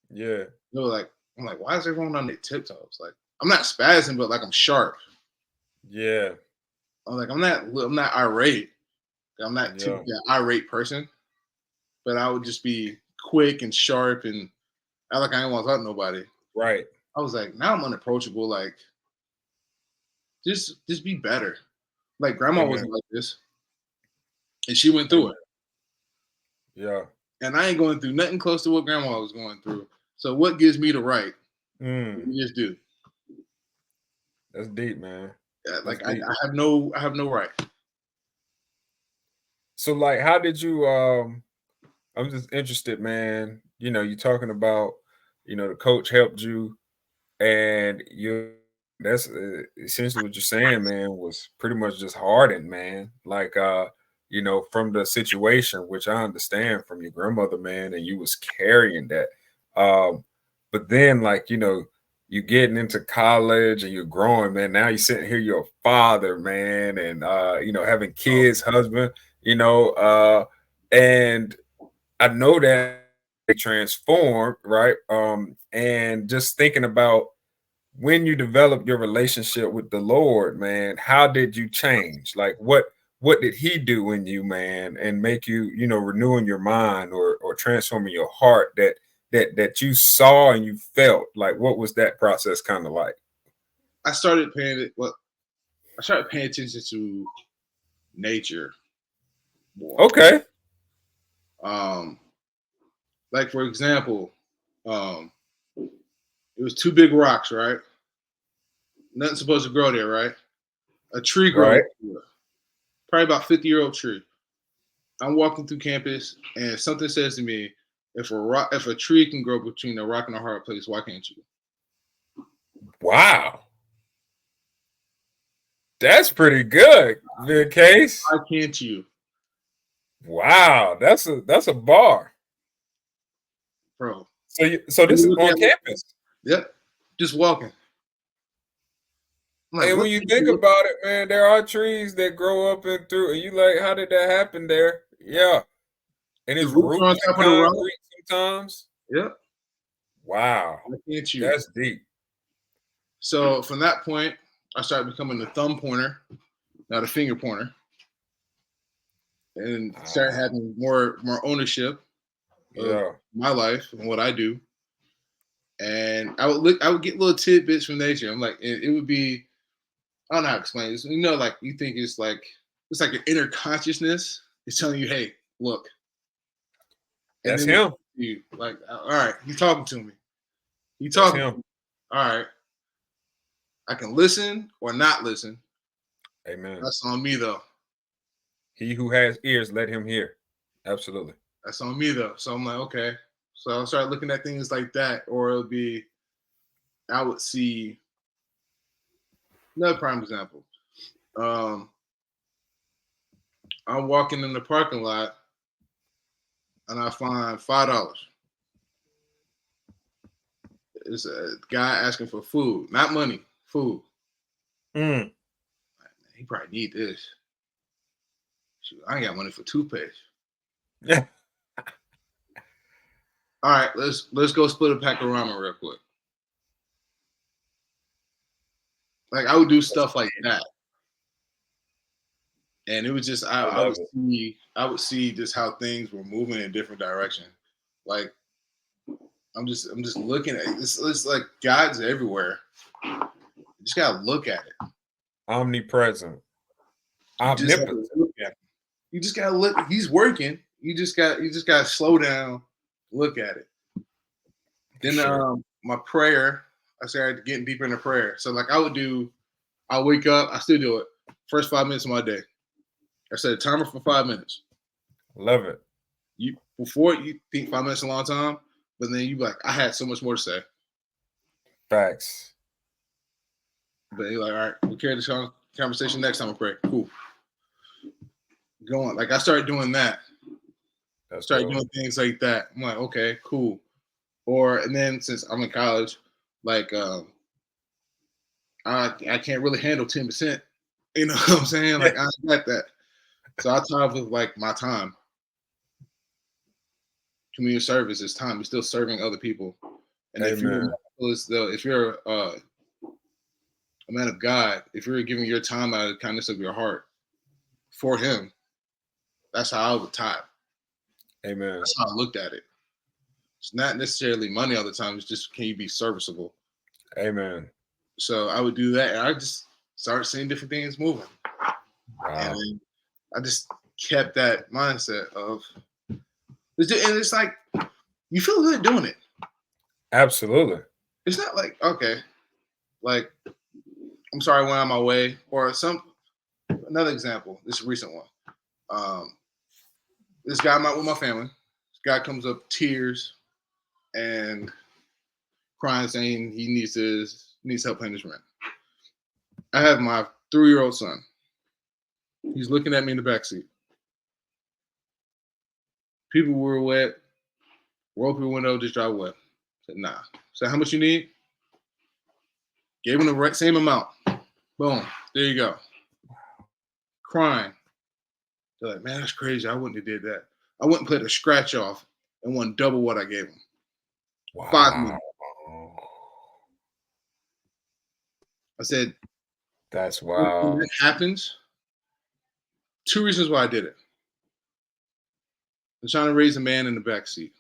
yeah, They were like, I'm like, why is everyone on their tiptoes? Like, I'm not spazzing, but like I'm sharp. yeah, I'm like, I'm not irate. I'm not yeah. typically an irate person, but I would just be quick and sharp and I like I ain't want to hurt nobody. Right. I was like, now I'm unapproachable. Like, just be better. Like grandma Amen. wasn't like this, and she went through Amen. it. Yeah. And I ain't going through nothing close to what grandma was going through. So what gives me the right? Mm, We just do. that's deep, man. That's Like deep. I have no right. So, like, how did you? I'm just interested, man. You talking about, the coach helped you, and you. That's essentially what you're saying, man. Was pretty much just hardened, man. Like, from the situation, which I understand from your grandmother, man, and you was carrying that. But then, like, you getting into college and you're growing, man. Now you're sitting here, you're a father, man, and having Oh, kids, husband, and I know that they transformed, right? And just thinking about when you developed your relationship with the Lord, man, how did you change? Like what did he do in you, man, and make you, renewing your mind or transforming your heart that you saw and you felt? Like what was that process kind of like? I started paying it. Well, I started paying attention to nature more. Okay. Um, like for example, um, it was two big rocks, right? Nothing supposed to grow there, right? A tree grows Right. there, probably about 50-year-old tree. I'm walking through campus and something says to me, if a tree can grow between a rock and a hard place, why can't you? Wow. That's pretty good, good case. Why can't you, Wow, that's a bar. bro? So And this you is look on at me, campus. yep, just walking. I'm like, And what when you makes think you look? about it, man, there are trees that grow up and through, and you like, how did that happen there? Yeah, and The it's roots are on roots and top of the rock. concrete sometimes. Yep. Wow, Why can't you? that's deep. So from that point, I started becoming the thumb pointer, not a finger pointer, and started Ah, having more ownership of yeah, my life and what I do. And I would get little tidbits from nature. I'm like, it would be, I don't know how to explain this. Like you think it's like an inner consciousness is telling you, hey, look, and that's then him. you like, all right, you talking to me. You That's talking to him. me. All right, I can listen or not listen. Amen. That's on me though. He who has ears, let him hear. Absolutely. That's on me though. So I'm like, okay. So I'll start looking at things like that, or it'll be I would see another prime example. Um, I'm walking in the parking lot and I find $5. It's a guy asking for food, not money, food. Mm. He probably need this. Shoot, I ain't got money for toothpaste. Yeah. All right, let's go split a pack of ramen real quick. Like I would do stuff like that, and it was just I love it. I would see just how things were moving in a different direction. Like I'm just looking at it. It's like God's everywhere. You just gotta look at it. Omnipresent, You just have to omnipotent. look at it. You just gotta look. He's working. You just gotta slow down, look at it. For Then sure. my prayer, I started getting deeper into prayer. So like I wake up, I still do it. First 5 minutes of my day. I set a timer for 5 minutes. Love it. You before you think 5 minutes is a long time, but then you be like, I had so much more to say. Facts. But you're like, all right, we'll carry this conversation next time I pray. Cool. Go on. Like I started doing that. That's Started dope. doing things like that. I'm like, okay, cool. And then since I'm in college, like I can't really handle 10%. You know what I'm saying? Like I got that. So I tie with like my time. Community service is time. You're still serving other people. And if you're Amen. if you're a man of God, if you're giving your time out of the kindness of your heart for Him, that's how I would tie. Amen. That's how I looked at it. It's not necessarily money all the time. It's just can you be serviceable? Amen. So I would do that, and I just started seeing different things moving, and Wow. then I just kept that mindset of, and it's like you feel good doing it. Absolutely. It's not like okay, like I'm sorry I went out of my way, or another example. This recent one. This guy I'm out with my family. This guy comes up tears and crying, saying he needs help paying his rent. I have my 3-year-old son. He's looking at me in the backseat. People were wet. Roll up your window, just drive away. I said, nah. Said, how much you need? Gave him the same amount. Boom. There you go. Crying. They're like, man, that's crazy. I wouldn't have did that. I went and played a scratch off and won double what I gave him. 5 Wow. minutes. I said, That's when wild. that happens, 2 reasons why I did it. I'm trying to raise a man in the back seat.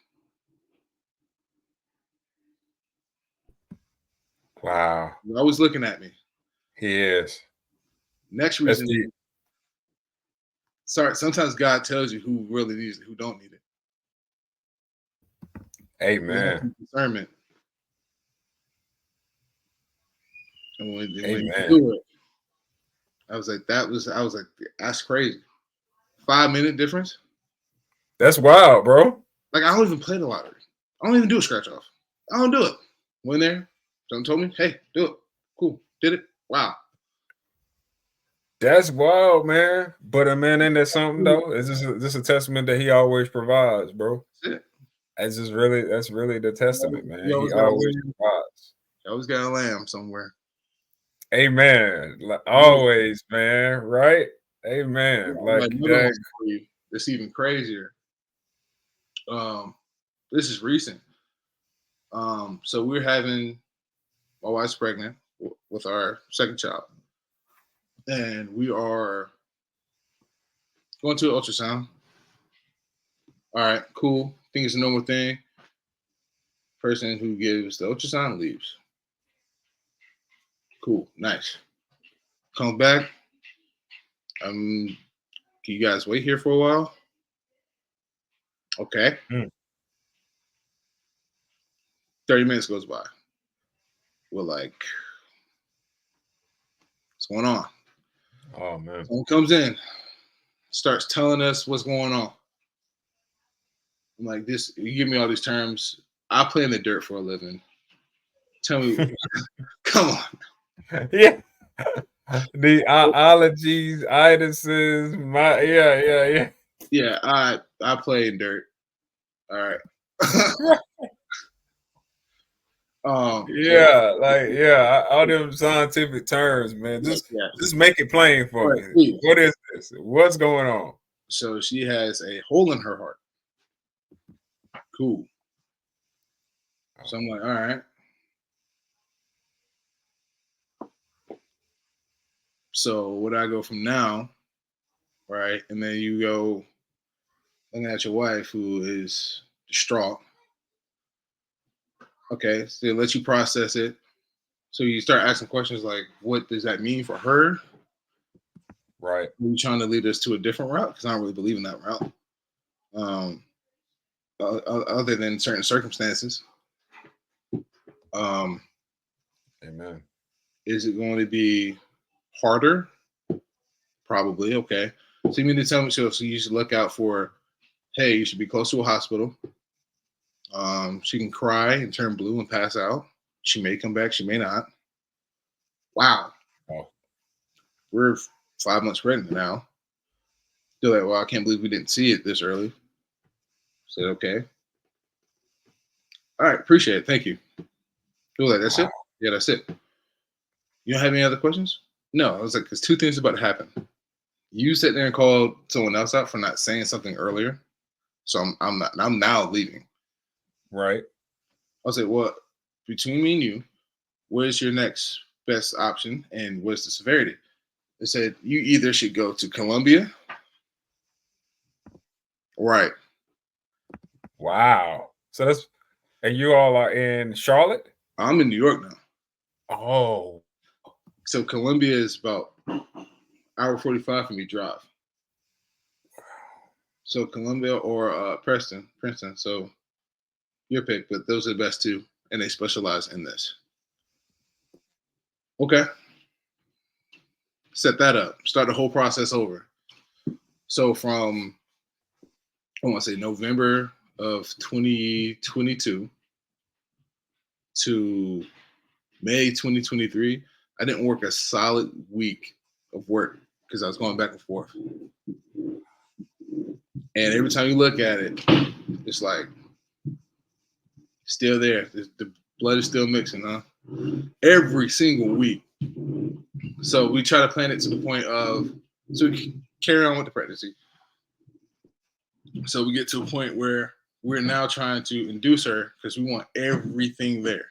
Wow. You're always looking at me. He is. Next That's reason deep. is, sorry, sometimes God tells you who really needs it, who don't need it. You have Amen. some discernment. And when you Amen. do it, I was like, that's crazy. 5 minute difference. That's wild, bro. Like I don't even play the lottery. I don't even do a scratch off. I don't do it. Went there. Someone told me, hey, do it. Cool. Did it. Wow. That's wild, man. But man, ain't that something though? Is this a testament that he always provides, bro? That's it. That's really the testament, man. You He always got a always lamb. provides. You always got a lamb somewhere. Amen. Like, Another, always, man. Right? Amen. Like like another that. one for you. It's even crazier. Um, this is recent. So we're having my wife's pregnant with our second child, and we are going to an ultrasound. All right, cool. Think it's a normal thing. Person who gives the ultrasound leaves. Cool, nice. Comes back. Can you guys wait here for a while? Okay. Mm. 30 minutes goes by. We're like, what's going on? Oh man. Someone comes in, starts telling us what's going on. I'm like, this, you give me all these terms. I play in the dirt for a living. Tell me, come on. Yeah. The allergies, itises, yeah. Yeah, I play in dirt. All right. So Yeah, like all them scientific terms, man. yeah, Just make it plain for right, me. please. What is this? What's going on? So she has a hole in her heart. Cool. So I'm like, all right. So where do I go from now? Right. And then you go looking at your wife who is distraught. Okay. So they let you process it. So you start asking questions like, what does that mean for her? Right. Are you trying to lead us to a different route? Because I don't really believe in that route. Um, Other than certain circumstances. Um, Amen. is it going to be harder? Probably. Okay. So you mean to tell me so you should look out for, hey, you should be close to a hospital. She can cry and turn blue and pass out. She may come back, she may not. Wow. Oh, We're 5 months pregnant now. They're like, well, I can't believe we didn't see it this early. I said, okay. All right, appreciate it. Thank you. They're like, that's wow. it? Yeah, that's it. You don't have any other questions? No. I was like, because two things about to happen. You sit there and called someone else out for not saying something earlier. So I'm now leaving. Right. I was like, well, between me and you, where's your next best option and what's the severity? They said you either should go to Columbia. Right. Wow. So that's and you all are in Charlotte? I'm in New York now. Oh, So Columbia is about hour 45 for me drive. So Columbia or Princeton. So your pick, but those are the best two, and they specialize in this. Okay. Set that up. Start the whole process over. So from I want to say November of 2022 to May 2023, I didn't work a solid week of work because I was going back and forth. And every time you look at it, it's like still there. The blood is still mixing, huh? Every single week. So we try to plan it to the point of so we carry on with the pregnancy. So we get to a point where we're now trying to induce her because we want everything there.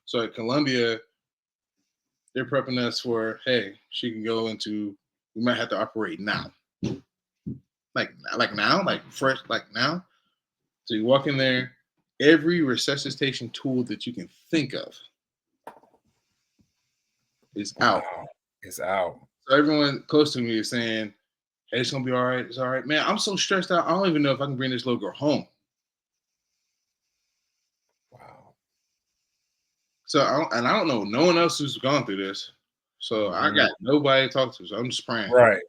So at Columbia, they're prepping us for, hey, she can go into, we might have to operate now. Like now, like fresh, like now. So you walk in there, every resuscitation tool that you can think of is out. wow. It's out. So everyone close to me is saying, hey, it's gonna be all right. It's all right. Man, I'm so stressed out. I don't even know if I can bring this little girl home. Wow. So I don't know no one else who's gone through this. So I got nobody to talk to. So I'm just praying. Right.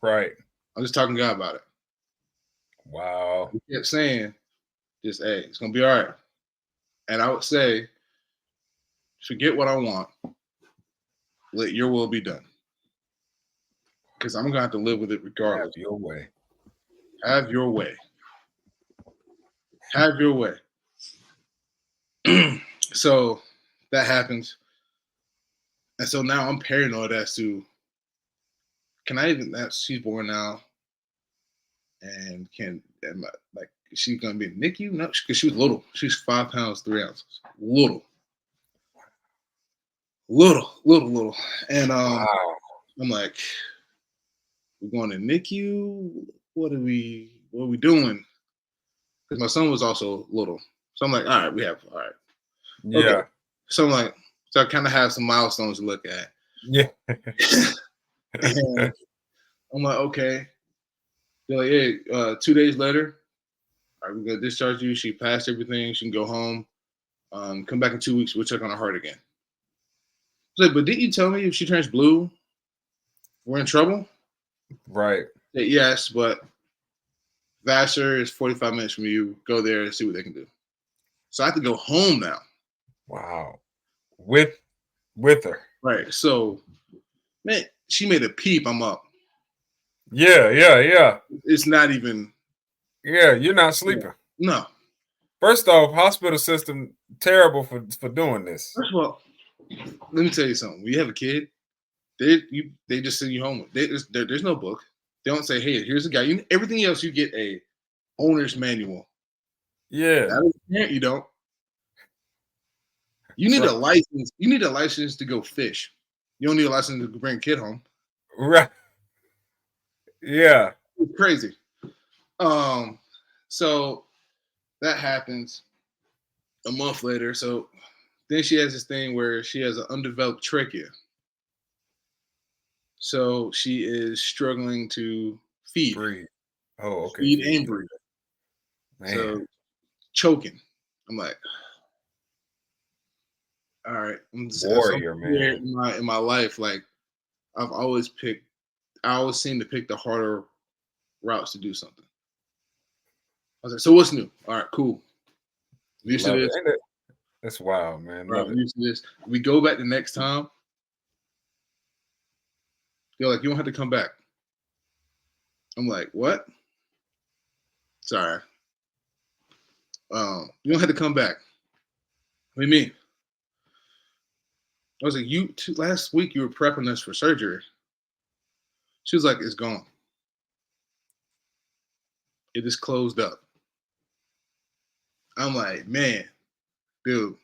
Right. I'm just talking to God about it. Wow. He kept saying, just hey, it's gonna be all right. And I would say, forget what I want. Let your will be done. Because I'm gonna have to live with it Have regardless. your way. Have your way. Have your way. So that happens. And so now I'm paranoid as to can I even that she's born now and like is she gonna be in NICU? No, because she was little. She's 5 pounds 3 ounces. Little. Little. And Wow. I'm like, we're going to NICU. What are we doing? Because my son was also little. So I'm like, all right, we have all right. Okay. Yeah. So I'm like, so I kind of have some milestones to look at. Yeah. And I'm like, okay. They're like, hey, 2 days later, all right, we're gonna discharge you. She passed everything. She can go home. Come back in 2 weeks. We'll check on her heart again. I was like, but didn't you tell me if she turns blue, we're in trouble? Right. Said, yes, but Vassar is 45 minutes from you. Go there and see what they can do. So I have to go home now. Wow. With her. Right. So, man, she made a peep. I'm up. Yeah. It's not even. Yeah, you're not sleeping. No. First off, hospital system terrible for doing this. First of all, let me tell you something. When you have a kid, they just send you home. There's no book. They don't say, hey, here's a guy. Everything else you get a owner's manual. Yeah. That is parent, you don't. You need a license. You need a license to go fish. You don't need a license to bring a kid home. Right. Yeah. It's crazy. So that happens a month later. So then she has this thing where she has an undeveloped trachea. So she is struggling to feed. Breathe. Oh, okay. Feed and breathe. Man. So choking. I'm like, all right. I'm just Warrior, man. in my life, like I always seem to pick the harder routes to do something. I was like, so what's new? All right, cool. Used to Love it. this. Ain't it? That's wild, man. Bro, Love it. used to this. We go back the next time. They're like, you don't have to come back. I'm like, what? Sorry. You don't have to come back. What do you mean? I was like, last week you were prepping us for surgery. She was like, it's gone. It is closed up. I'm like, man, dude,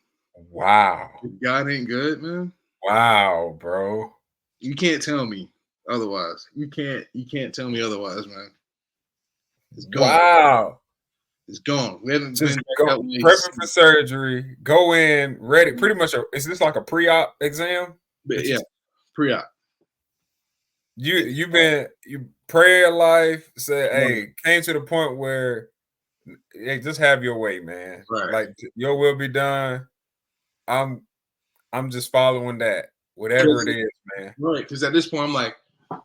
Wow. if God ain't good, man, Wow, bro. you can't tell me otherwise. You can't tell me otherwise, man. It's gone. Wow. It's gone. We haven't been Just back go that way prepping for since. surgery, go in, ready. Pretty much, is this like a pre-op exam? But That you yeah, pre-op. you've been you prayer life said, Right. hey, came to the point where hey, just have your way, man. Right. Like your will be done. I'm I'm just following that, whatever it Because is, man. right. Because at this point, I'm like,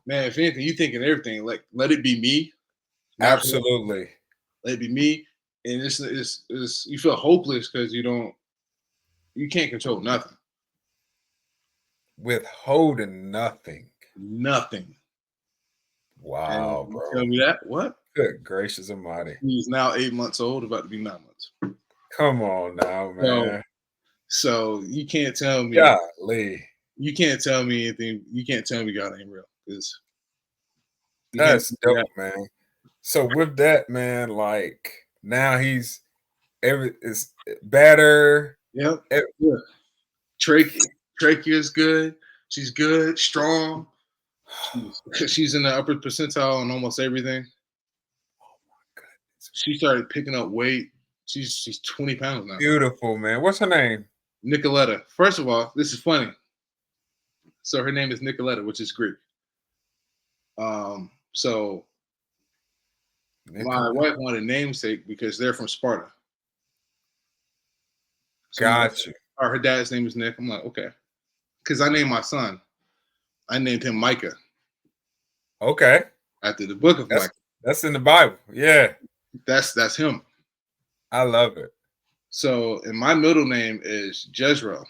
man, if anything, you thinking everything. Like, let it be me, not her. Absolutely. Let it be me. And it's you feel hopeless because you can't control nothing. Withholding nothing. Nothing. And Wow, you bro. tell me that? What? Good gracious almighty. He's now 8 months old, about to be 9 months. Come on now, So man. so you can't tell me Golly. you can't tell me anything. You can't tell me God ain't real because you can't That's do that. dope, man. So with that, man, like now he's every is better. Yep. eh, Yeah. Trachea is good. She's good, strong. She's in the upper percentile on almost everything. She started picking up weight. She's 20 pounds now. Beautiful, man. What's her name? Nicoletta. First of all, this is funny. So her name is Nicoletta, which is Greek. So my Nicolette. wife wanted a namesake because they're from Sparta. So I'm like, Got you. her dad's name is Nick. I'm like, okay. Because I named my son. I named him Micah Okay. after the book of That's Micah. that's in the Bible. Yeah. That's him. I love it. So and my middle name is Jezreel.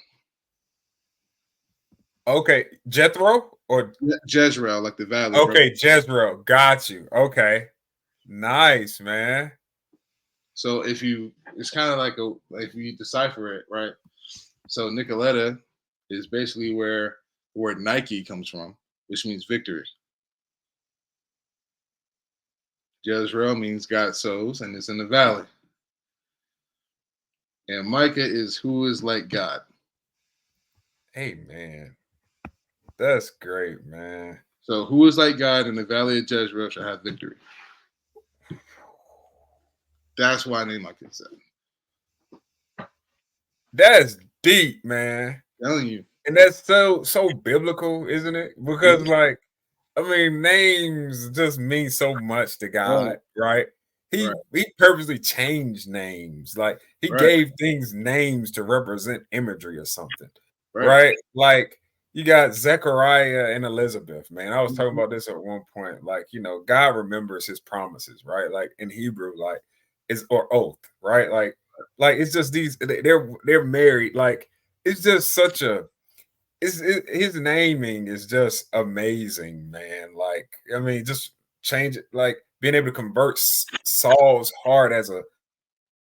Okay. Jethro or Jezreel, like the valley, bro. okay, Jezreel. Got you. Okay. Nice, man. So it's kind of like if you decipher it, right? So Nicoletta is basically where the word Nike comes from, which means victory. Jezreel means God sows, and it's in the valley. And Micah is who is like God. Hey, man. That's great, man. So who is like God in the valley of Jezreel shall have victory. That's why I named my kid that. That's deep, man. I'm telling you. And that's so biblical, isn't it? Yeah. Because like I mean, names just mean so much to Right, God, right? right, He purposely changed names. Like he right, gave things names to represent imagery or something. right. Right? Like you got Zechariah and Elizabeth, man. I was talking Mhm. about this at one point. Like, God remembers his promises, right? Like in Hebrew, like is or oath, right? Like it's just they're married. Like it's just such a his naming is just amazing, man. Like, I mean, just change it, like being able to convert Saul's heart as a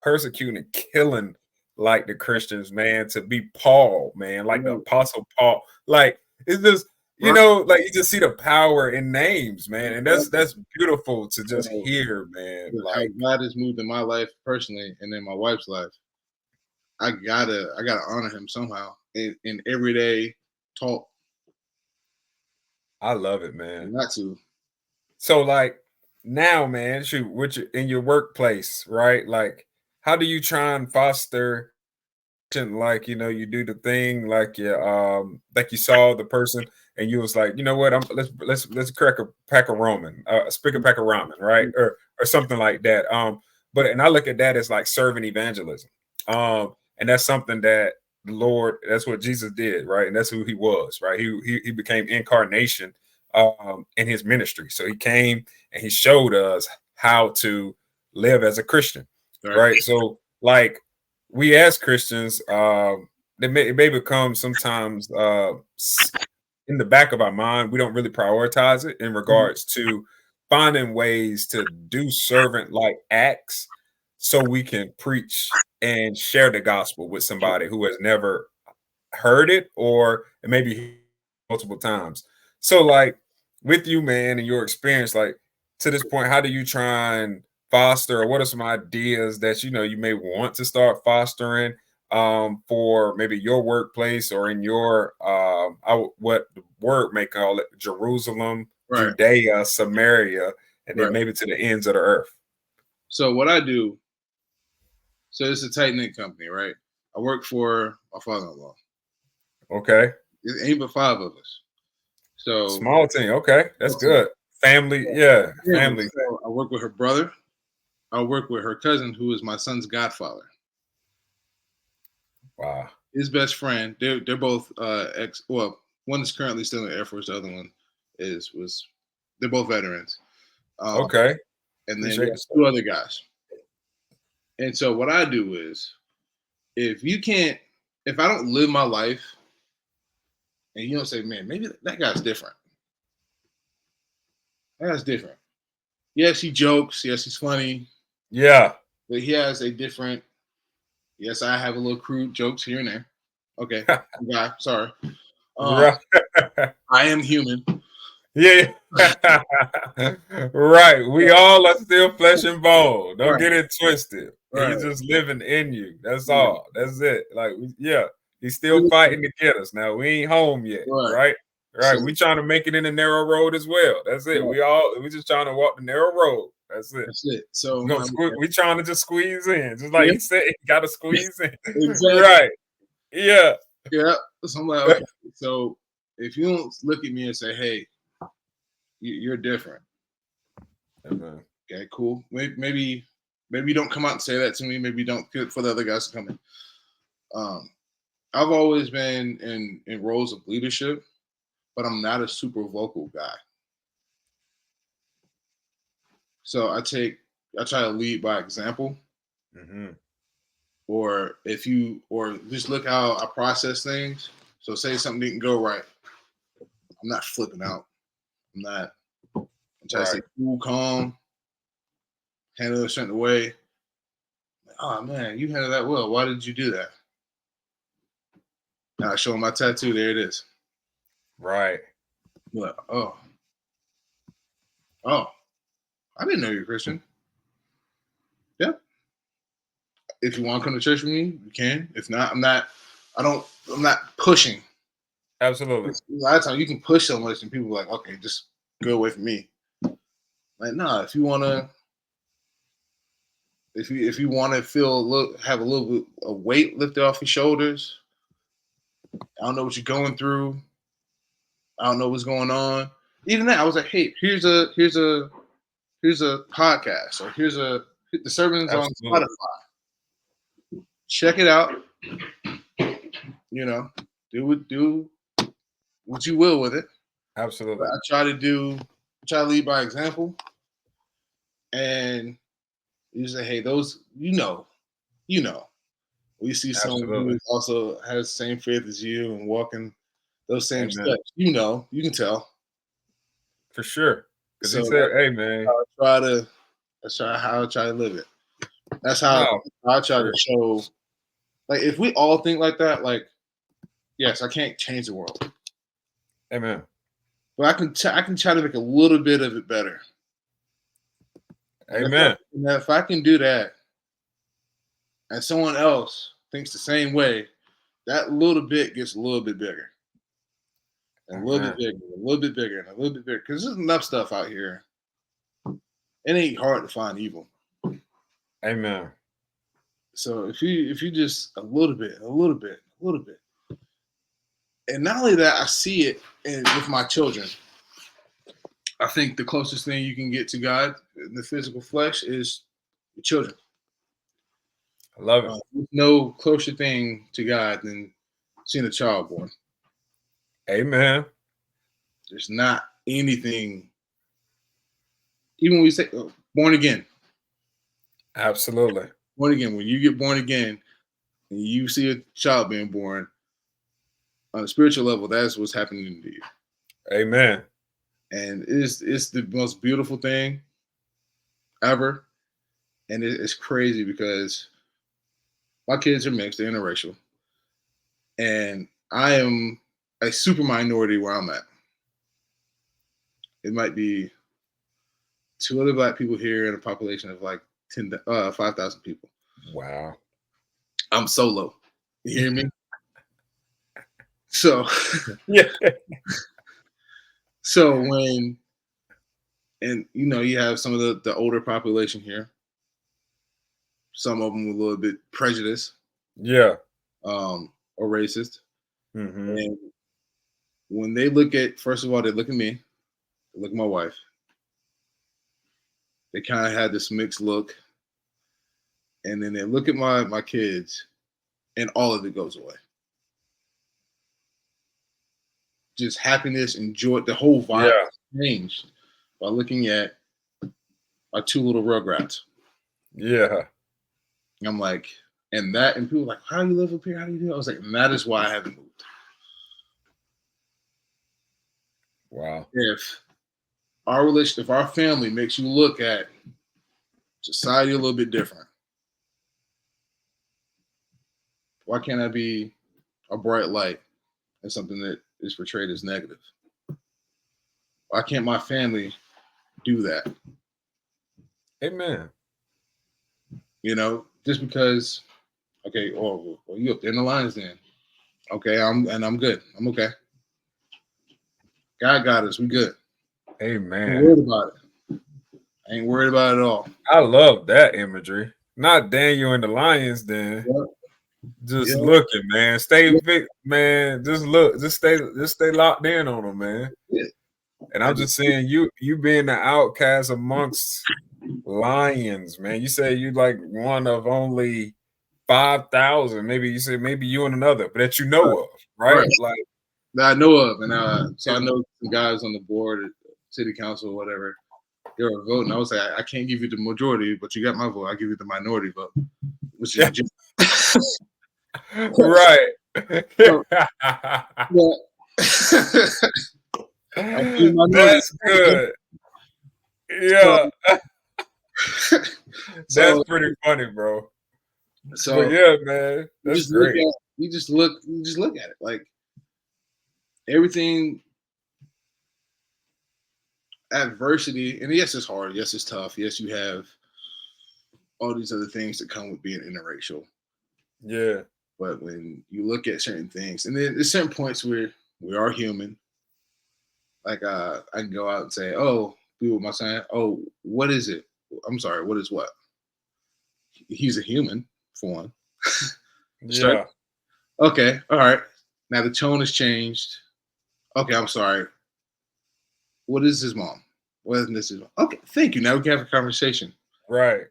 persecuting and killing like the Christians, man, to be Paul, man, like the Right, apostle Paul. Like, it's just, right. like you just see the power in names, man. And Exactly. that's beautiful to just So hear, man. how Like, God has moved in my life personally and in my wife's life, I gotta honor him somehow in everyday talk. I love it, man. Not to. So like now, man, shoot, which in your workplace, right? Like, how do you try and foster like you do the thing like you saw the person and you was like, you know what, let's crack a pack of ramen, speak a pack of ramen, right? Or something like that. But and I look at that as like servant evangelism. And that's something that the Lord, that's what Jesus did, right? And that's who he was, right? He became incarnation in his ministry. So he came and he showed us how to live as a Christian, Right. right? So like we as Christians, it may become sometimes in the back of our mind, we don't really prioritize it in Mhm. regards to finding ways to do servant like acts so we can preach and share the gospel with somebody who has never heard it or maybe multiple times. So like with you, man, and your experience, like to this point, how do you try and foster or what are some ideas that you may want to start fostering for maybe your workplace or in your what the word may call it Jerusalem, Right, Judea, Samaria, and then right. maybe to the ends of the earth. So what I do, so it's a tight knit company, right? I work for my father-in-law. Okay. It ain't but five of us. So Small team. Okay. That's that's it. good. Family, yeah, Family. family. So I work with her brother. I work with her cousin, who is my son's godfather. Wow. His best friend. They're both ex. Well, one is currently still in the Air Force. The other one is was. They're both veterans. Um, Okay. and then we Appreciate have the story. two other guys. And so what I do is, if you can't, if I don't live my life, and you don't say, man, maybe that guy's different. That guy's different. Yes, he jokes. Yes, he's funny. Yeah. But he has a different. Yes, I have a little crude jokes here and there. Okay, guy, sorry. Um, Right. I am human. Yeah. Right. We all are still flesh and bone. Don't Right, get it twisted. right, He's just living in you. That's right. all. That's it. Like, yeah, he's still fighting to get us. Now we ain't home yet, Right. right? So Right. We trying to make it in the narrow road as well. That's it. right, We just trying to walk the narrow road. That's it. that's it. So I'm like, We trying to just squeeze in, just like yeah, he said. He got to squeeze in. exactly. Right. Yeah. Yeah. So I'm like, okay. So if you don't look at me and say, hey, you're different. Amen. Okay, cool. Maybe you don't come out and say that to me. Maybe you don't for the other guys to come in. Um, I've always been in roles of leadership, but I'm not a super vocal guy. So I try to lead by example, Hmm. or just look how I process things. So say something didn't go right, I'm not flipping out. I'm not. I'm trying to stay Right. cool, calm, handle it a certain way. Oh man, you handled that well. Why did you do that? And I show him my tattoo. There it is. Right. Like, oh, I didn't know you're Christian. Yeah. If you want to come to church with me, you can. If not, I'm not. I don't. I'm not pushing. A Absolutely. lot of times you can push so much, and people are like, okay, just go away from me. Like, nah. If you want to have a little bit of weight lifted off your shoulders. I don't know what you're going through. I don't know what's going on. Even that, I was like, hey, here's a podcast, or the sermon's on Absolutely. Spotify. Check it out. You know, do what you will with it. But Absolutely. try to lead by example, and you say, hey, those you know, we see someone who Absolutely. is also has the same faith as you and walking those same Amen. steps. You can tell. For sure. Because he So said, that's hey, man, how I try to how I try to live it. That's no, how I try to sure. show. Like if we all think like that, like yes, I can't change the world, Amen. but I can try to make a little bit of it better. And Amen. if I can do that, and someone else thinks the same way, that little bit gets a little bit bigger, and a little bit Amen. bigger, a little bit bigger, and a little bit bigger. Because there's enough stuff out here. It ain't hard to find evil. Amen. So if you just a little bit, a little bit, a little bit, and not only that, I see it with my children. I think the closest thing you can get to God in the physical flesh is your children. I love it. There's no closer thing to God than seeing a child born. Amen. There's not anything, even when we say born again, Absolutely. born again, when you get born again and you see a child being born on a spiritual level, that's what's happening to you. Amen. And it's the most beautiful thing ever. And it's crazy because my kids are mixed, they're interracial. And I am a super minority where I'm at. It might be two other black people here in a population of like 5,000 people. Wow. I'm solo. You hear me? So, Yeah. so when and you have some of the older population here. Some of them a little bit prejudiced, Yeah. or racist. Mm-hmm. And when they look at, first of all, they look at me, they look at my wife. They kind of had this mixed look, and then they look at my kids, and all of it goes away. Just happiness and joy. The whole vibe Yeah. changed by looking at our two little rugrats. Yeah. And I'm like, and people are like, how do you live up here? How do you do? I was like, and that is why I haven't moved. Wow. If our family makes you look at society a little bit different, why can't I be a bright light and something that is portrayed as negative? Why can't my family do that? Amen. Just because. Okay, well, you up there in the lines then? Okay, I'm good. I'm okay. God got us. We good. I ain't Amen. worried about it. I ain't worried about it at all. I love that imagery. Not Daniel and the Lions, then. Yeah, Just yeah, looking, man. Stay yeah, fit, man. Just look. Just stay locked in on them, man. yeah. And I I'm just, just saying, you being the outcast amongst lions, man. You say you like one of only 5,000. Maybe you say maybe you and another, but that you know right, of, right? right. Like, That I know of, and so I it- know some guys on the board, at city council, or whatever. They were voting. I was like, I can't give you the majority, but you got my vote. I give you the minority vote, which is right. so, yeah. I give you minority. That's good. So, Yeah, that's so, pretty funny, bro. But so yeah, man, you that's just look great. at you just look at it like everything adversity, and yes, it's hard. Yes, it's tough. Yes, you have all these other things that come with being interracial. Yeah, But when you look at certain things, and then there's certain points where we are human. Like I can go out and say, "Oh, be with my son. Oh, what is it? I'm sorry. What is what? He's a human, for one. Start. yeah, Okay, all right. Now the tone has changed. Okay, I'm sorry. What is his mom? What is this? Okay, thank you. Now we can have a conversation. right.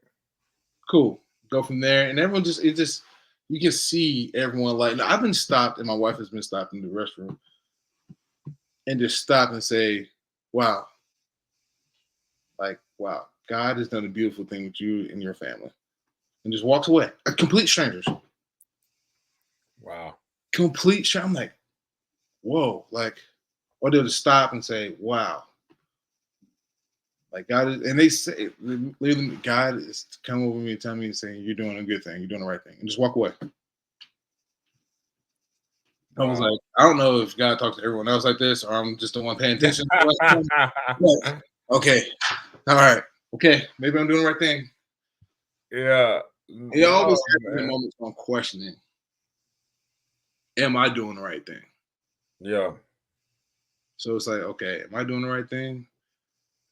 Cool. Go from there, and everyone just you can see everyone like. Now, I've been stopped, and my wife has been stopped in the restroom, and just stop and say, "Wow, like wow, God has done a beautiful thing with you and your family," and just walks away. Complete strangers, Wow. complete. I'm like, whoa, like, or they'll just stop and say, "Wow." Like God is, and they say, literally, God is come over me and tell me, saying, "You're doing a good thing. You're doing the right thing," and just walk away. I was Wow. like, I don't know if God talks to everyone else like this, or I'm just the one paying attention. But, okay, all right, okay, maybe I'm doing the right thing. Yeah. It No, always happens in man. moments when I'm questioning, am I doing the right thing? Yeah. So it's like, okay, am I doing the right thing?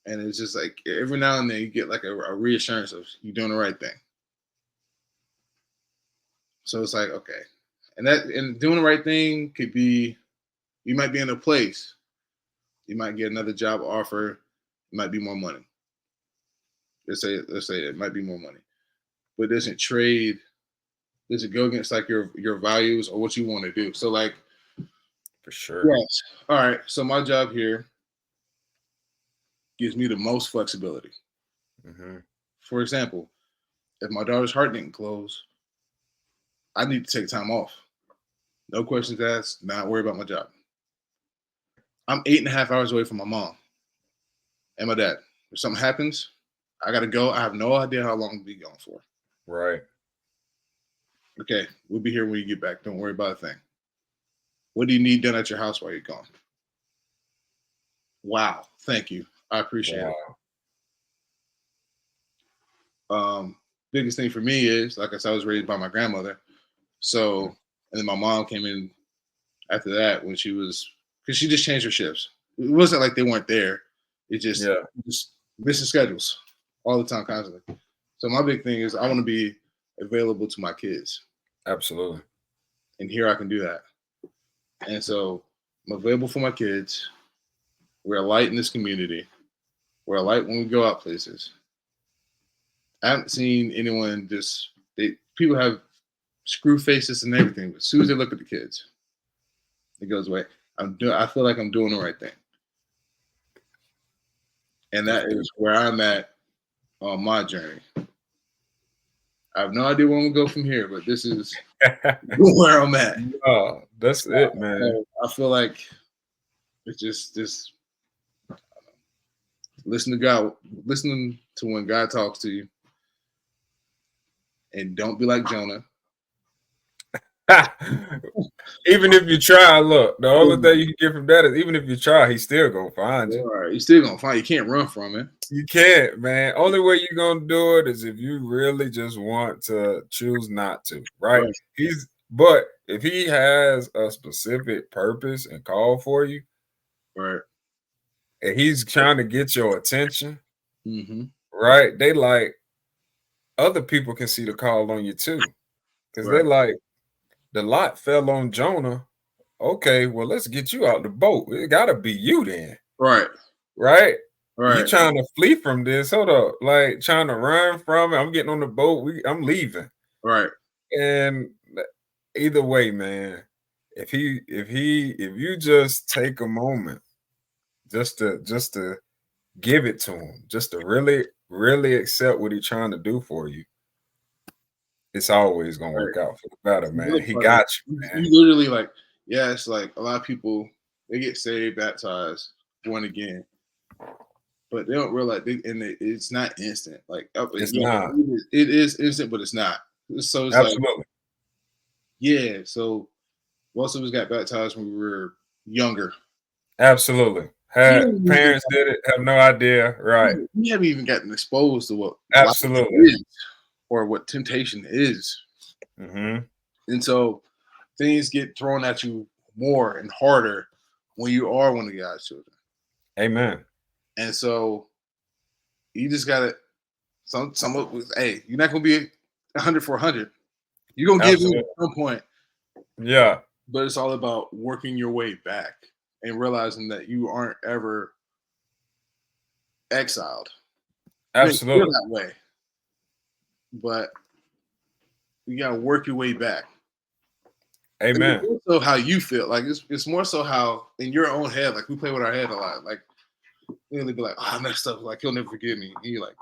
And it's just like every now and then you get like a reassurance of you doing the right thing. So it's like, okay, and doing the right thing could be you might be in a place, you might get another job offer, it might be more money. Let's say it might be more money, but does it go against like your values or what you want to do? So like, For sure. yes, all right. So my job here gives me the most flexibility. Hmm. For example, if my daughter's heart didn't close, I need to take time off. No questions asked. Not worry about my job. I'm 8.5 hours away from my mom and my dad. If something happens, I gotta go. I have no idea how long I'll be gone for. Right. Okay, we'll be here when you get back. Don't worry about a thing. What do you need done at your house while you're gone? Wow, thank you. I appreciate it. Biggest thing for me is, like I said, I was raised by my grandmother. So, and then my mom came in after that when she was, because she just changed her shifts. It wasn't like they weren't there. It just missing schedules all the time, constantly. So my big thing is I want to be available to my kids. Absolutely. And here I can do that. And so I'm available for my kids. We're a light in this community. We're a light when we go out places. I haven't seen anyone people have screw faces and everything, but as soon as they look at the kids, it goes away. I feel like I'm doing the right thing. And that is where I'm at on my journey. I have no idea where I'm gonna go from here, but this is where I'm at. Oh, that's it, man. I feel like it's just listen to God, listening to when God talks to you, and don't be like Jonah. Even if you try, look, the only thing you can get from that is even if you try, he's still gonna find you. Right. He's still gonna find you. You can't run from it. You can't, man. Only way you're gonna do it is if you really just want to choose not to, right? But if he has a specific purpose and call for you, right, and he's trying to get your attention, right? They like other people can see the call on you too, because they like the lot fell on Jonah. Okay, well, let's get you out the boat. It gotta be you then, right? You trying to flee from this? Hold up, like trying to run from it. I'm getting on the boat. I'm leaving, right? And either way, man, if you just take a moment just to give it to him, just to really accept what he's trying to do for you, it's always gonna work out for the better, man. He got you, man. You literally like, it's like a lot of people, they get saved, baptized, born again, but they don't realize it's not instant. Like it's not. It is instant, but it's not. So it's absolutely. So most of us got baptized when we were younger. Absolutely. Had parents did it, have no idea, right? We haven't even gotten exposed to what absolutely is or what temptation is. And so things get thrown at you more and harder when you are one of God's children. Amen. And so you just gotta you're not gonna be 100 for 100. You're gonna give in at some point. Yeah. But it's all about working your way back and realizing that you aren't ever exiled. Absolutely. You that way. But you gotta work your way back. Amen. It's also how you feel. Like it's more so how in your own head, like we play with our head a lot. Like they'll be like, I messed up, like he'll never forgive me. And you're like,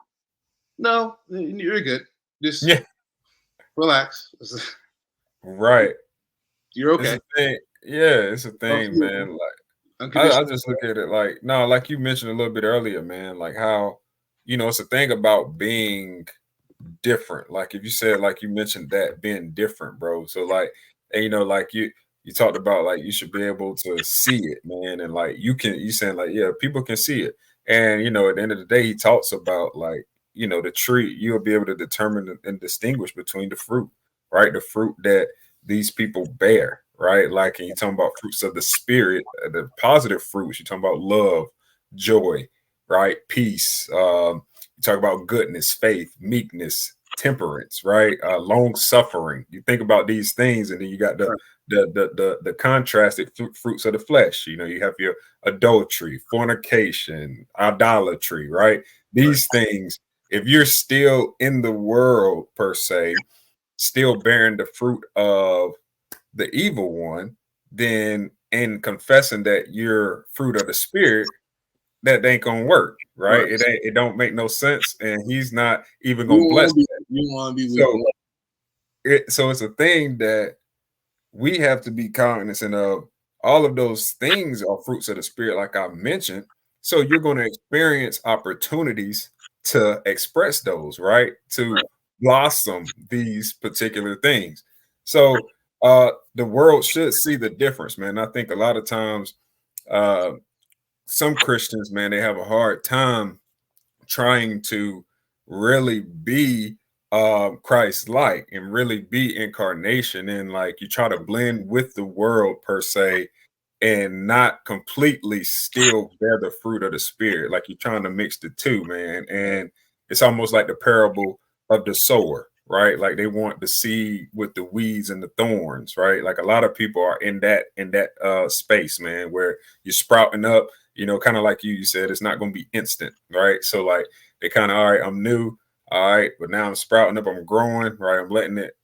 no, you're good. Just relax. Right. You're okay. It's a thing, man. Like I just look at it like, no, like you mentioned a little bit earlier, man, like how, it's a thing about being different. Like if you said, like you mentioned that being different, bro. So like, and like you talked about like you should be able to see it, man. And like you saying like, yeah, people can see it. And at the end of the day, he talks about like, the tree, you'll be able to determine and distinguish between the fruit, right? The fruit that these people bear, right? Like, and you're talking about fruits of the spirit, the positive fruits. You're talking about love, joy, right? Peace. You talk about goodness, faith, meekness, temperance, right? Long suffering. You think about these things, and then you got the contrasted fruits of the flesh. You have your adultery, fornication, idolatry, right? These things, if you're still in the world per se, still bearing the fruit of the evil one, then and confessing that you're fruit of the spirit, that ain't gonna work, right? It don't make no sense, and he's not even gonna bless that. You want to be so it's a thing that we have to be cognizant of. All of those things are fruits of the spirit, like I mentioned. So you're going to experience opportunities to express those, right? To blossom these particular things. So The world should see the difference, man. I think a lot of times, uh, some Christians, man, they have a hard time trying to really be Christ like and really be incarnation, and like you try to blend with the world per se and not completely still bear the fruit of the spirit. Like you're trying to mix the two, man. And it's almost like the parable of the sower, right? Like they want the seed with the weeds and the thorns, right? Like a lot of people are in that space, man, where you're sprouting up, kind of like you said, it's not going to be instant, right? So like they kind of, all right, I'm new, all right, but now I'm sprouting up, I'm growing, right? I'm letting it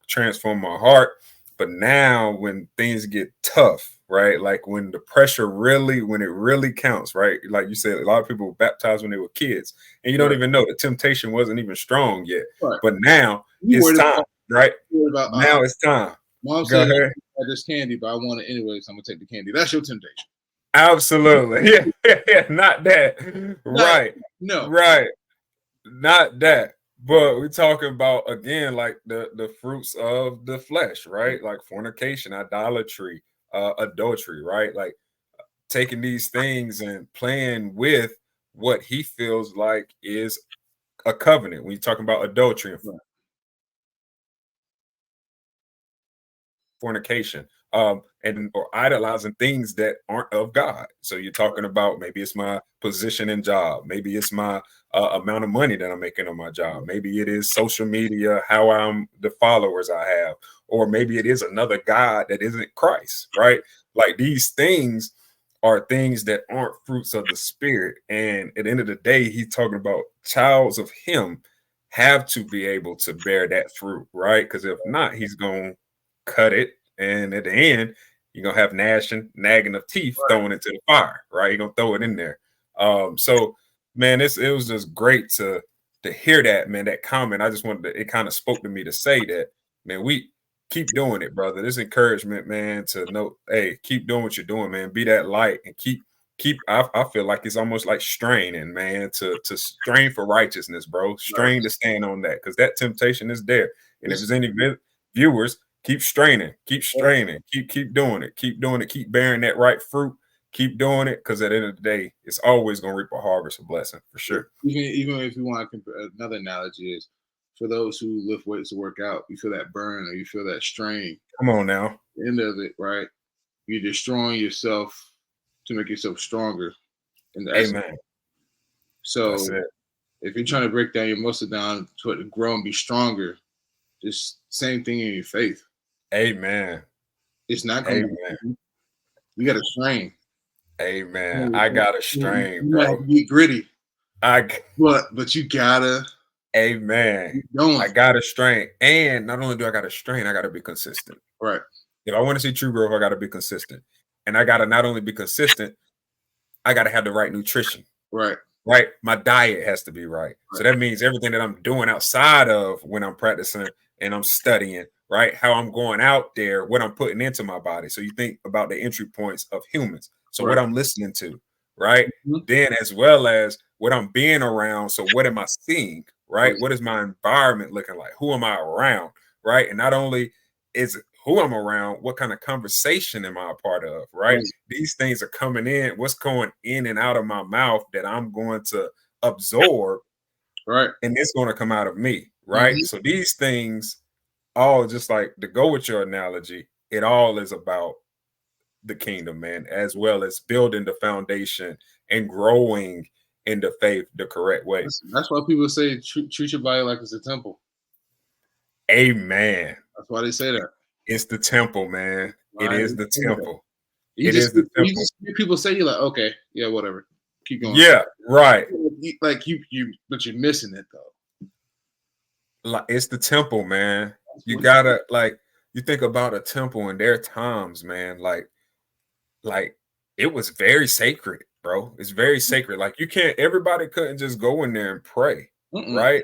transform my heart. But now when things get tough, right? Like when the pressure really, when it really counts, right? Like you said, a lot of people were baptized when they were kids, and you don't Right. even know the temptation wasn't even strong yet. Right. But now You it's worried time, right? about Now it's time. Mom Go said I ahead. had this candy, but I want it anyway, so I'm gonna take the candy. That's your temptation. Absolutely. Yeah, not that. Like, Right. no. Right. Not that. But we're talking about again, like the fruits of the flesh, right? Like fornication, idolatry, adultery, right? Like taking these things and playing with what he feels like is a covenant. When you're talking about adultery and Right. fornication, and or idolizing things that aren't of God. So you're talking about maybe it's my position and job, maybe it's my amount of money that I'm making on my job, maybe it is social media, how I'm the followers I have, or maybe it is another God that isn't Christ, right? Like these things are things that aren't fruits of the spirit. And at the end of the day, he's talking about childs of him have to be able to bear that fruit, right? Because if not, he's going to cut it. And at the end, you're going to have gnashing, nagging of teeth Right. thrown into the fire, right? You're going to throw it in there. So, man, it was just great to hear that, man, that comment. I just wanted to, it kind of spoke to me to say that, man, we keep doing it, brother. This encouragement, man, to know, hey, keep doing what you're doing, man. Be that light and keep I feel like it's almost like straining, man, to strain for righteousness, bro. Right. Strain to stand on that because that temptation is there. And if It's, there's any viewers, keep straining, keep doing it, keep bearing that right fruit, keep doing it because at the end of the day, it's always gonna reap a harvest of blessing for sure. even if you want to compare, another analogy is for those who lift weights to work out, you feel that burn or you feel that strain. Come on now. The end of it, right? You're destroying yourself to make yourself stronger. And that's Amen. That's so it. if you're trying to break down your muscle down to grow and be stronger, just same thing in your faith. Amen. It's not gonna Amen. be, you gotta strain. Amen. I got a strain, You might have bro. to be gritty, I but you gotta Amen. keep going. I got a strain. And not only do I got a strain, I got to be consistent. Right, If I want to see true growth, I got to be consistent. And I got to not only be consistent, I got to have the right nutrition, right, right? My diet has to be right. So right, that means everything that I'm doing outside of when I'm practicing and I'm studying, right? How I'm going out there, what I'm putting into my body. So you think about the entry points of humans. So what right. I'm listening to, right? Mhm. Then as well as what I'm being around. So what am I seeing, right? Right. What is my environment looking like? Who am I around, right? And not only is it who I'm around, what kind of conversation am I a part of, right? Right. These things are coming in, what's going in and out of my mouth that I'm going to absorb, Right. and it's going to come out of me, right? Mhm. So these things all just like to go with your analogy, it all is about the kingdom, man, as well as building the foundation and growing in the faith the correct way. That's why people say treat your body like it's a temple. Amen. That's why they say that. It's the temple, man. It Why they is the say that. temple. It is the You temple. just hear people say you're like, okay, yeah, whatever, keep going. Yeah, right. Like but you're missing it though. Like it's the temple, man. That's You what gotta like you think about a temple in their times, man. Like it was very sacred, bro. It's very sacred. Like you can't everybody couldn't just go in there and pray, Mm-mm. right?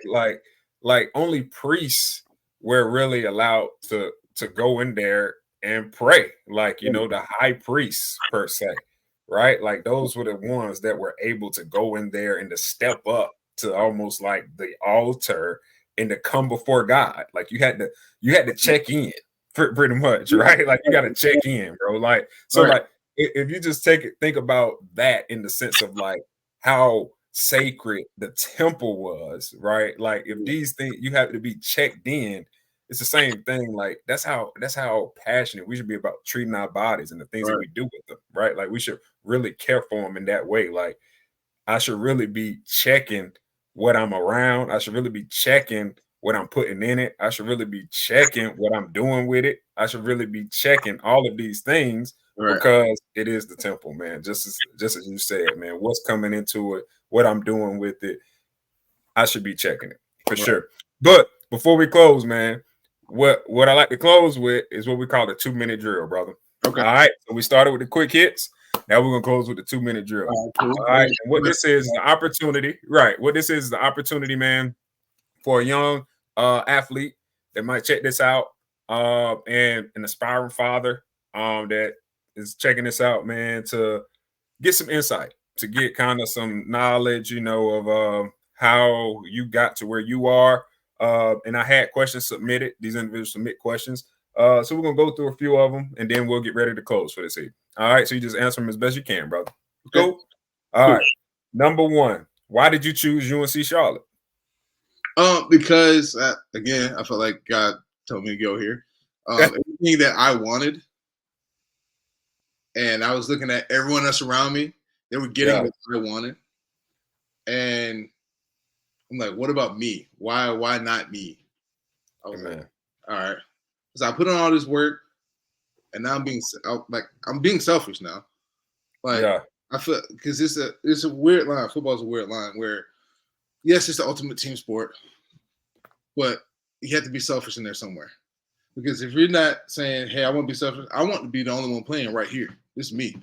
Like only priests were really allowed to go in there and pray. Like, the high priests per se, right? Like those were the ones that were able to go in there and to step up to almost like the altar and to come before God. Like you had to check in pretty much, right? Like you got to check in, bro. Like so, Right. like if you just think about that in the sense of like how sacred the temple was, right? Like if these things you have to be checked in, it's the same thing. Like that's how passionate we should be about treating our bodies and the things that Right. we do with them, right? Like we should really care for them in that way. Like I should really be checking what I'm around. I should really be checking what I'm putting in it. I should really be checking what I'm doing with it. I should really be checking all of these things Right. because it is the temple, man. Just as you said, man, what's coming into it, what I'm doing with it, I should be checking it for Right. sure. But before we close, man, what I like to close with is what we call the 2-minute drill, brother. Okay. All right. So we started with the quick hits. Now we're gonna close with the 2-minute drill. All right, cool. All right. And what this is the opportunity, right? What this is the opportunity, man, for a young athlete that might check this out, and an aspiring father that is checking this out, man, to get some insight, to get kind of some knowledge, of how you got to where you are. And I had questions submitted. These individuals submit questions. So we're gonna go through a few of them, and then we'll get ready to close for this evening. All right. So you just answer them as best you can, brother. Okay. Go. All right. Number one, why did you choose UNC Charlotte? Because again, I felt like God told me to go here. Everything that I wanted, and I was looking at everyone else around me, they were getting what I wanted, and I'm like, what about me? Why not me? I was like, all right. So I put on all this work, and now I'm being selfish now. Like I feel because it's a weird line. Football's a weird line where, yes, it's the ultimate team sport, but you have to be selfish in there somewhere. Because if you're not saying, hey, I want to be selfish, I want to be the only one playing right here. This is me.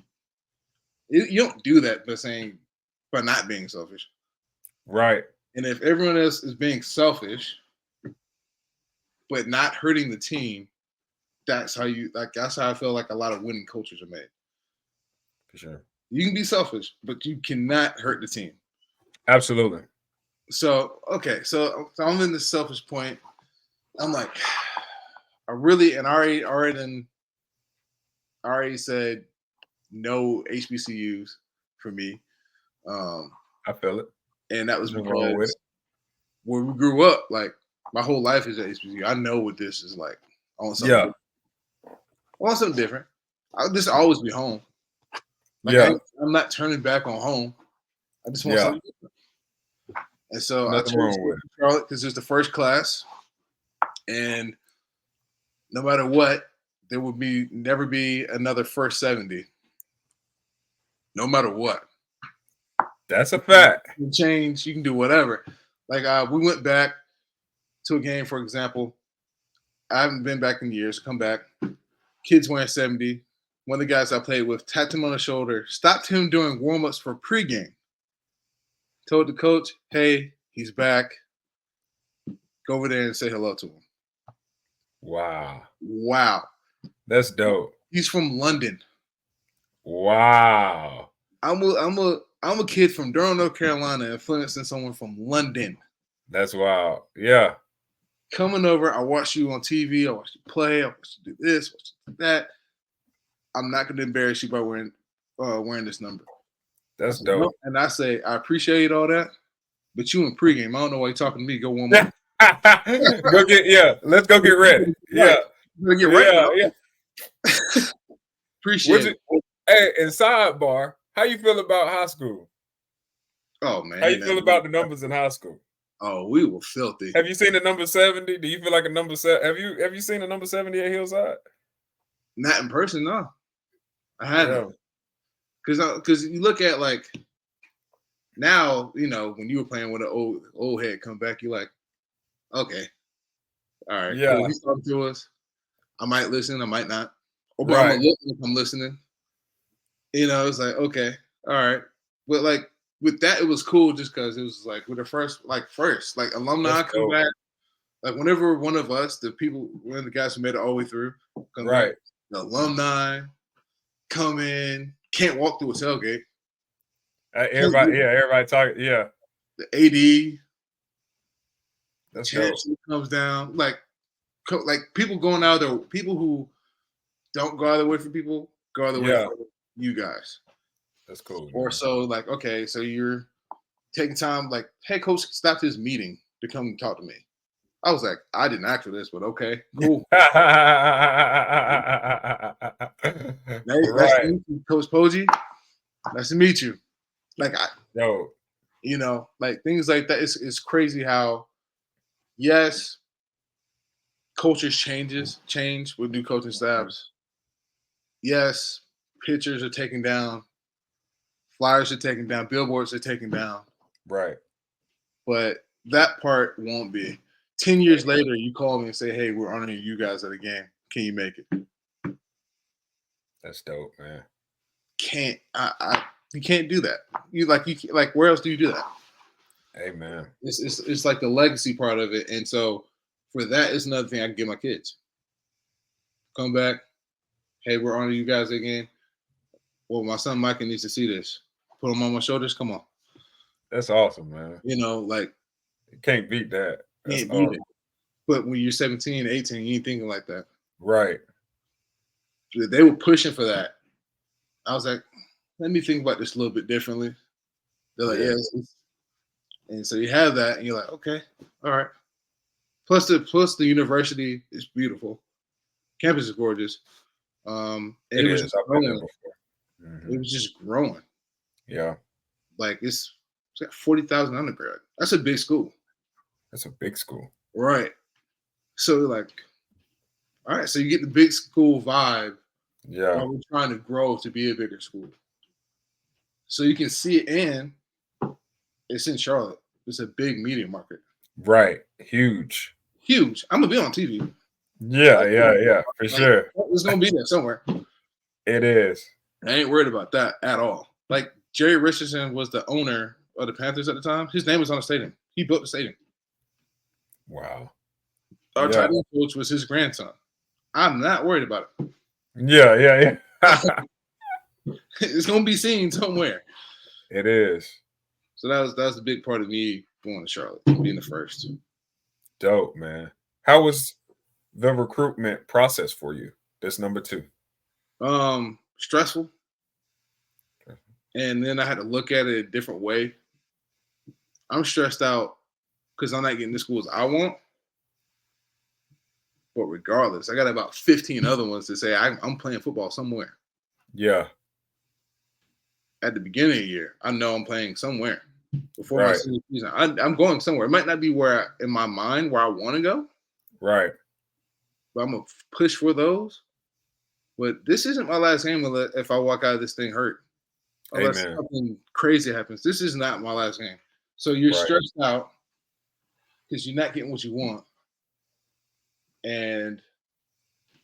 You don't do that by not being selfish. Right. And if everyone else is being selfish, but not hurting the team, that's how I feel like a lot of winning cultures are made. For sure. You can be selfish, but you cannot hurt the team. Absolutely. So, okay. So I'm in this selfish point. I'm like, I already said no HBCUs for me. I feel it. And that was because where we grew up, like my whole life is at HBCU. I know what this is like. I want something different. I want something different. I'll just always be home. Like I'm not turning back on home. I just want something different. And so I chose Charlotte because it's the first class. And no matter what, there would never be another first 70. No matter what. That's a fact. You can change, you can do whatever. Like we went back to a game, for example. I haven't been back in years. Come back. Kids wearing 70. One of the guys I played with tapped him on the shoulder, stopped him doing warm-ups for pregame. Told the coach, hey, he's back. Go over there and say hello to him. Wow. That's dope. He's from London. Wow. I'm a kid from Durham, North Carolina, influencing someone from London. That's wild. Yeah. Coming over, I watch you on TV. I watch you play. I watch you do this, watch you do that. I'm not going to embarrass you by wearing this number. That's dope. No. And I say, I appreciate all that, but you in pregame. I don't know why you're talking to me. Go warm up. Let's go get ready. Yeah. Get right. Appreciate it. Hey, and sidebar, how you feel about high school? Oh man. How you feel about the numbers in high school? Oh, we were filthy. Have you seen the number 70? Do you feel like a number 7? Have you seen the number 70 at Hillside? Not in person, no. I haven't. Because you look at like now, when you were playing with an old head come back, you're like, okay, all right, cool. He's talking to us. I might listen, I might not. Or but I'm gonna look if I'm listening. It's like, okay, all right. But like with that, it was cool just because it was like with the first alumni come back. Like whenever one of us, one of the guys who made it all the way through, come back, the alumni come in, can't walk through a tailgate. Everybody talking, The AD, that's dope. comes down, like like people going out there, people who don't go out of their way for people, go out of their way Yeah, for you guys. that's cool, Or man. so like, okay, so you're taking time, like, head coach stopped his meeting to come talk to me. I was like, I didn't ask for this, but okay, cool. Nice to Right. meet you, Coach Poggi. Nice to meet you. Like, Yo, like things like that. It's crazy how, yes, cultures change with new coaching staffs. Yes, pitchers are taken down, flyers are taken down, billboards are taken down, right. but that part won't be. 10 years later, you call me and say, "Hey, we're honoring you guys at a game. Can you make it?" That's dope, man. Can't you can't do that. You where else do you do that? Amen. It's like the legacy part of it, and so for that is another thing I can give my kids. Come back, hey, we're honoring you guys again. Well, my son Micah needs to see this. Put him on my shoulders. Come on, That's awesome, man. like You can't beat that. you That's can't beat it. awesome. But when you're 17, 18, you ain't thinking like that. Right. They were pushing for that. I was like, let me think about this a little bit differently. They're like, Yeah. yeah. And so you have that, and you're like, okay, all right. Plus the university is beautiful. Campus is gorgeous. And It it was is. just I've been there growing. before. It was just growing. Yeah. Like it's got 40,000 undergrad. That's a big school, That's a big school. right? So like, all right. So you get the big school vibe Yeah. while we're trying to grow to be a bigger school. So you can see it, and it's in Charlotte. It's a big media market, Right. Huge. huge. I'm gonna be on TV. Yeah. Yeah. Yeah. For Like sure. it's gonna be there somewhere. It is. I ain't worried about that at all. Like Jerry Richardson was the owner of the Panthers at the time. His name was on the stadium. He built the stadium. Wow. Our Yeah. tight end coach was his grandson. I'm not worried about it. Yeah. Yeah. Yeah. It's gonna be seen somewhere. It is. So that was the big part of me going to Charlotte, being the first. Dope, man. How was the recruitment process for you? That's number 2. Stressful, and then I had to look at it a different way. I'm stressed out because I'm not getting the schools I want. But regardless, I got about 15 other ones to say I'm playing football somewhere. Yeah. At the beginning of the year, I know I'm playing somewhere before my Right. senior season. I'm going somewhere. It might not be in my mind where I want to go, Right. but I'm gonna push for those. But this isn't my last game if I walk out of this thing hurt, unless Amen. something crazy happens. This is not my last game. So you're Right. stressed out because you're not getting what you want, and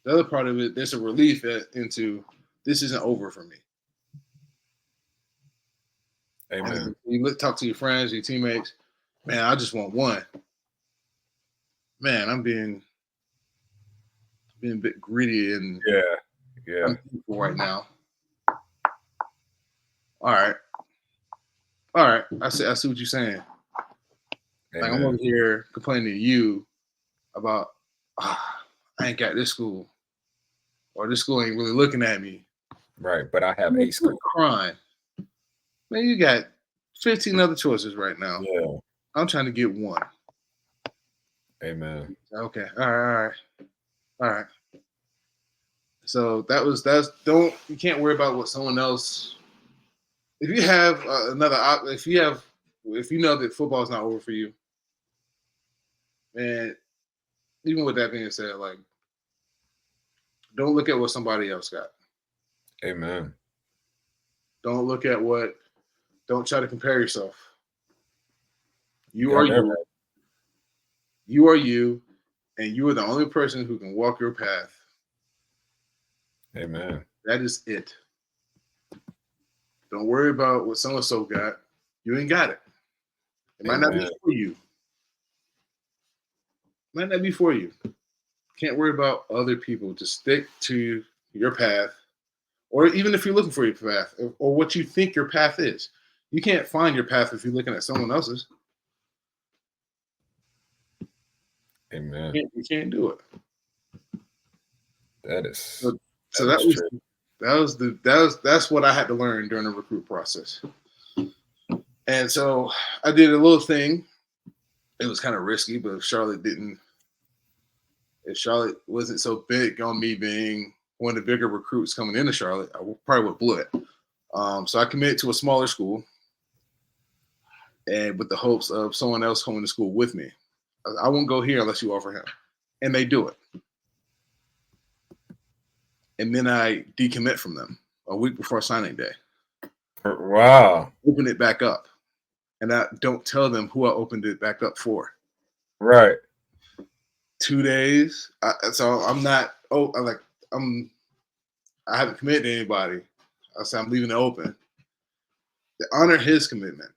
the other part of it, there's a relief into this isn't over for me. Amen. You talk to your friends, your teammates. Man, I just want one. Man, I'm being a bit greedy and Yeah. Yeah. unthankful right now. All right. I see what you're saying. Like I'm over Amen. here complaining to you about I ain't got this school, or this school ain't really looking at me. Right. But I have Man, a you school. crying. Man, you got 15 other choices right now. Yeah. I'm trying to get one. Amen. Okay. All right. So you can't worry about what someone else. If you have if you know that football is not over for you, and even with that being said, like don't look at what somebody else got. Amen. Don't look at what. Don't try to compare yourself. You are Don't ever. you. You are you, and you are the only person who can walk your path. Amen. That is it. Don't worry about what so and so got. You ain't got it. It might not be Amen. for you. Might not be for you. Can't worry about other people. Just stick to your path, or even if you're looking for your path, or what you think your path is. You can't find your path if you're looking at someone else's. Amen. You can't do it. That is So that is true. that's what I had to learn during the recruit process. And so I did a little thing. It was kind of risky, but if Charlotte wasn't so big on me being one of the bigger recruits coming into Charlotte, I probably would have blew it. So I committed to a smaller school, and with the hopes of someone else coming to school with me. I won't go here unless you offer him, and they do it. And then I decommit from them a week before signing day. Wow. Open it back up, and I don't tell them who I opened it back up for. Right. 2 days. So I'm not. Oh, I haven't committed to anybody. I said I'm leaving it open. To honor his commitment.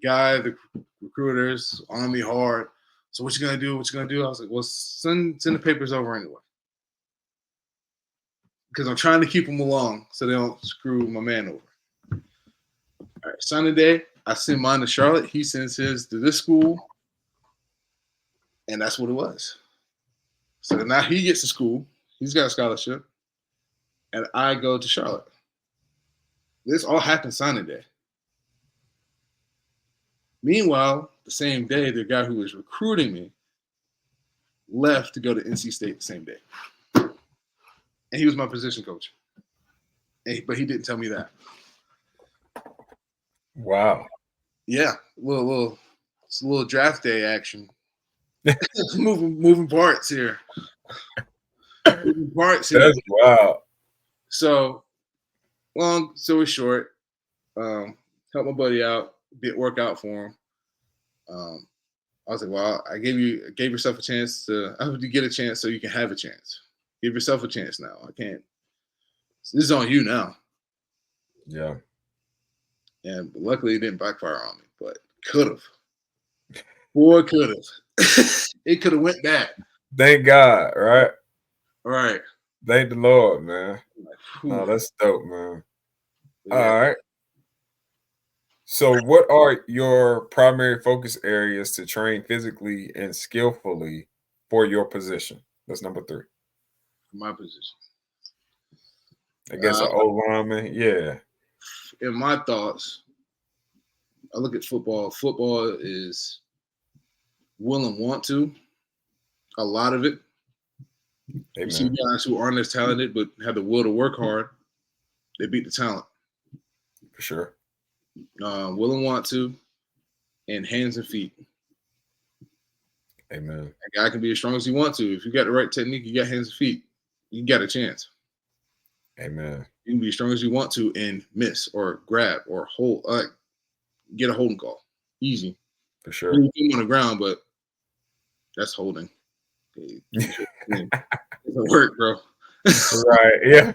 The recruiters on me hard. So what you gonna do? What you gonna do? I was like, well, send the papers over anyway. Because I'm trying to keep them along so they don't screw my man over. All right, signing day, I send mine to Charlotte. He sends his to this school. And that's what it was. So now he gets to school. He's got a scholarship. And I go to Charlotte. This all happened signing day. Meanwhile, the same day, the guy who was recruiting me left to go to NC State the same day. And he was my position coach. But he didn't tell me that. Wow. Yeah, it's a little draft day action. moving parts here. Moving parts here. That's wow. So, long story short, help my buddy out, work out for him. I was like, well, I gave yourself a chance I hope you get a chance so you can have a chance. Give yourself a chance now. I can't. This is on you now. Yeah. And luckily it didn't backfire on me, but could have. Boy, could have. It could have went bad. Thank God, right? Right. Thank the Lord, man. Like, Oh, that's dope, man. yeah. All right. So, what are your primary focus areas to train physically and skillfully for your position? That's number 3. My position. I guess an O lineman. Yeah. In my thoughts, I look at football. Football is will and want to. A lot of it. You see Amen. guys who aren't as talented but have the will to work hard. They beat the talent. For sure. Will and want to, and hands and feet. Amen. A guy can be as strong as he wants to. If you got the right technique, you got hands and feet, you got a chance. Amen. You can be as strong as you want to and miss or grab or hold, get a holding call. Easy. For sure. You on the ground, but that's holding. Okay. It doesn't work, bro. Right. Yeah.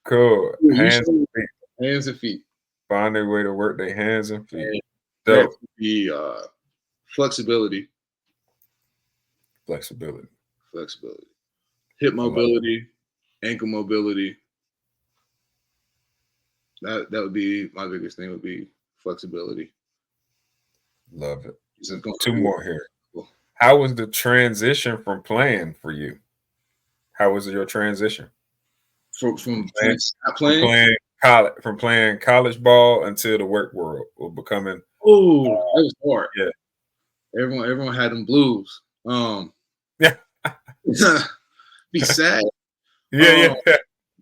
Cool. Hands and feet. Hands and feet. Find a way to work their hands and feet. And Dope. that would be flexibility, Flexibility. hip mobility, ankle mobility. That would be my biggest thing. Would be flexibility. Love it. So 2 more here. Cool. How was the transition from playing for you? How was your transition? From From playing college ball until the work world or becoming. Oh, that was hard. Yeah. Everyone had them blues. Yeah. Be sad. Yeah.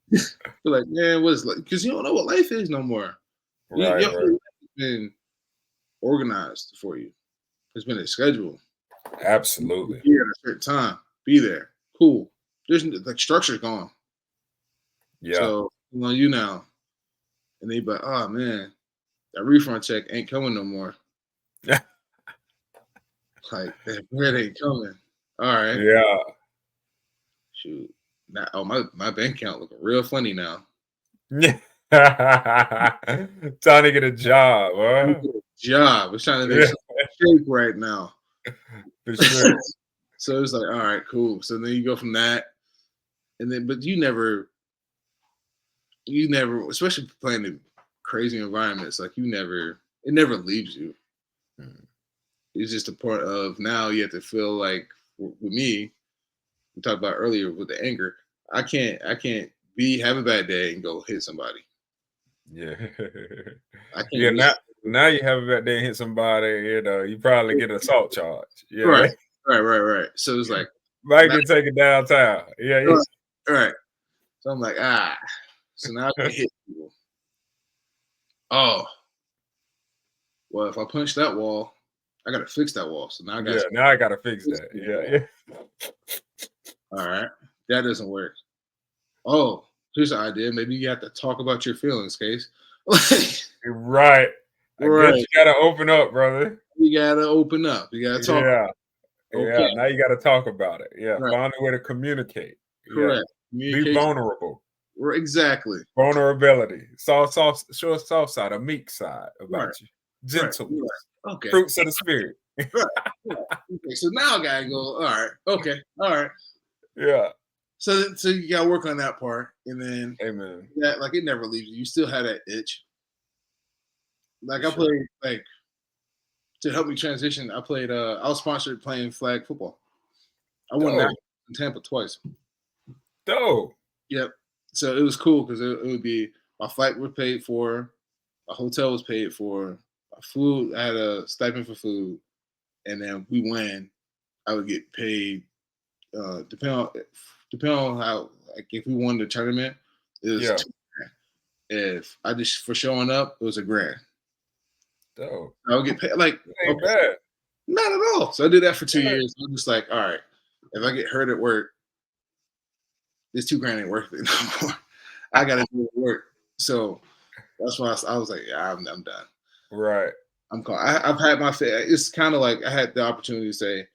Be like, man, what is like? Because you don't know what life is no more. Right. Your whole life has been organized for you. There's been a schedule. Absolutely. Be here at a certain time. Be there. Cool. There's like structure's gone. Yeah. So on you now. And they be like, oh man, that refund check ain't coming no more. Yeah. Like that bread ain't coming. All right. Yeah. Shoot. Now, my bank account looking real funny now. Yeah. Trying to get a job, huh? Job. It's trying to make shape right now. For sure. So it's like, all right, cool. So then you go from that, and then but you never, especially playing in crazy environments, like it never leaves you. It's just a part of now you have to feel like with me, we talked about earlier with the anger. I can't have a bad day and go hit somebody. Yeah. I Yeah, can't just now you have a bad day and hit somebody, you probably get an assault charge. right, Yeah. right. So it's like Might now, get taken downtown. Yeah. right, right. So I'm like, so now I can hit people. Oh, well, if I punch that wall, I gotta fix that wall. So now I gotta Yeah, now I gotta fix fix that. the Yeah, wall. yeah. All right, that doesn't work. Oh, here's an idea. Maybe you have to talk about your feelings, Case. Right. I guess Right. you gotta open up, brother. You gotta open up. You gotta talk. Yeah. Okay. Yeah. Now you gotta talk about it. Yeah. Right. Find a way to communicate. Yeah. Correct. Be Communication. vulnerable. Exactly. Vulnerability. Show a soft side, a meek side Right. about you. Right. Gentleness. Right. Okay. Fruits of the spirit. Right. Right. Okay. So now I gotta go. All right. Okay. All right. Yeah. So you gotta work on that part, and then Amen. that like it never leaves you. You still have that itch. Like For I sure. played like to help me transition. I played. I was sponsored playing flag football. I won that Dope. in Tampa twice. Dope. Yep. So it was cool because it would be my flight was paid for, my hotel was paid for, my food. I had a stipend for food, and then we win. I would get paid. Depending on how like if we won the tournament, it was Yeah. 2 grand. If I just for showing up, it was $1 grand. Dope. I would get paid like It ain't okay, bad. not at all. So I did that for two Right. years. I'm just like, all right, if I get hurt at work, this 2 grand ain't worth it no more. I gotta do work. So that's why I was like, yeah, I'm done. Right. I'm caught. I've had my it's kind of like I had the opportunity to say,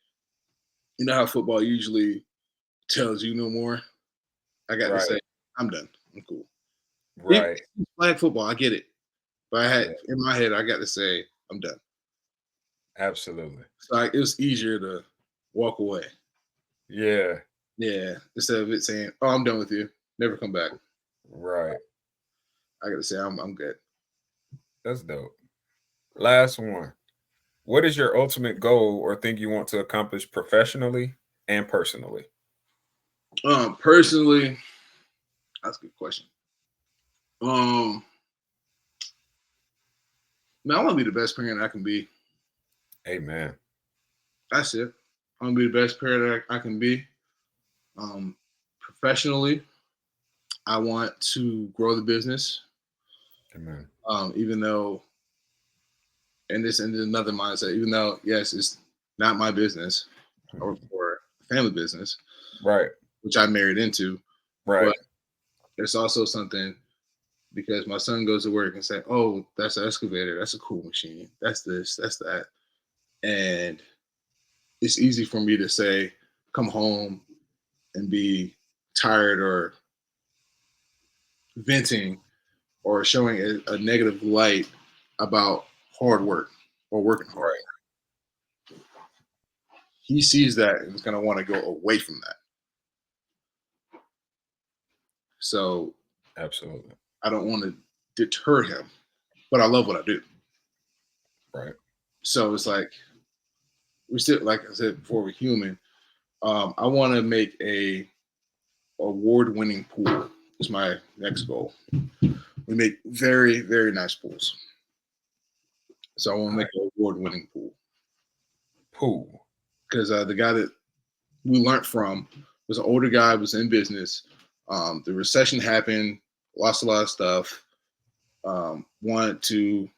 you know how football usually tells you no more. I got to Right. say, I'm done. I'm cool. Even Right. flag football, I get it, but I had Yeah. in my head, I got to say, I'm done. Absolutely. So it was easier to walk away. Yeah. Yeah, instead of it saying, "Oh, I'm done with you. Never come back." Right. I got to say, I'm good. That's dope. Last one. What is your ultimate goal or thing you want to accomplish professionally and personally? Personally, that's a good question. Um, man, I want to be the best parent I can be. Amen. That's it. I want to be the best parent I can be. Um, Professionally, I want to grow the business. Amen. Even though, and this and another mindset, even though yes, it's not my business or for family business, Right. which I married into, Right. but it's also something because my son goes to work and say, "Oh, that's an excavator. That's a cool machine. That's this. That's that," and it's easy for me to say, come home and be tired or venting or showing a negative light about hard work or working hard. Right. He sees that and is going to want to go away from that. So Absolutely. I don't want to deter him, but I love what I do. Right. So it's like we still, like I said before, we're human. I want to make a award-winning pool. Is my next goal. We make very, very nice pools. So I want to make an award-winning pool Pool. because the guy that we learned from was an older guy, was in business. The recession happened, lost a lot of stuff. Wanted to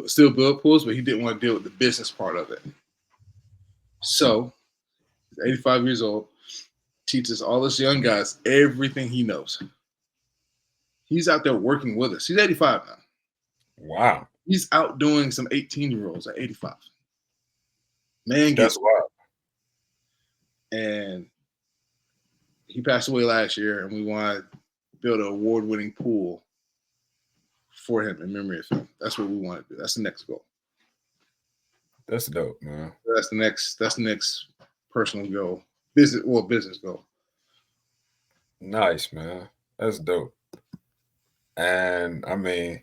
still build pools, but he didn't want to deal with the business part of it. So, he's 85 years old, teaches all us young guys everything he knows. He's out there working with us. He's 85 now. Wow. He's out doing some 18-year-olds at 85. Man That's gets wild. and he passed away last year, and we want to build an award-winning pool for him in memory of him. That's what we want to do. That's the next goal. That's dope, man. That's the next. That's the next personal goal. Business goal. Nice, man. That's dope. And I mean,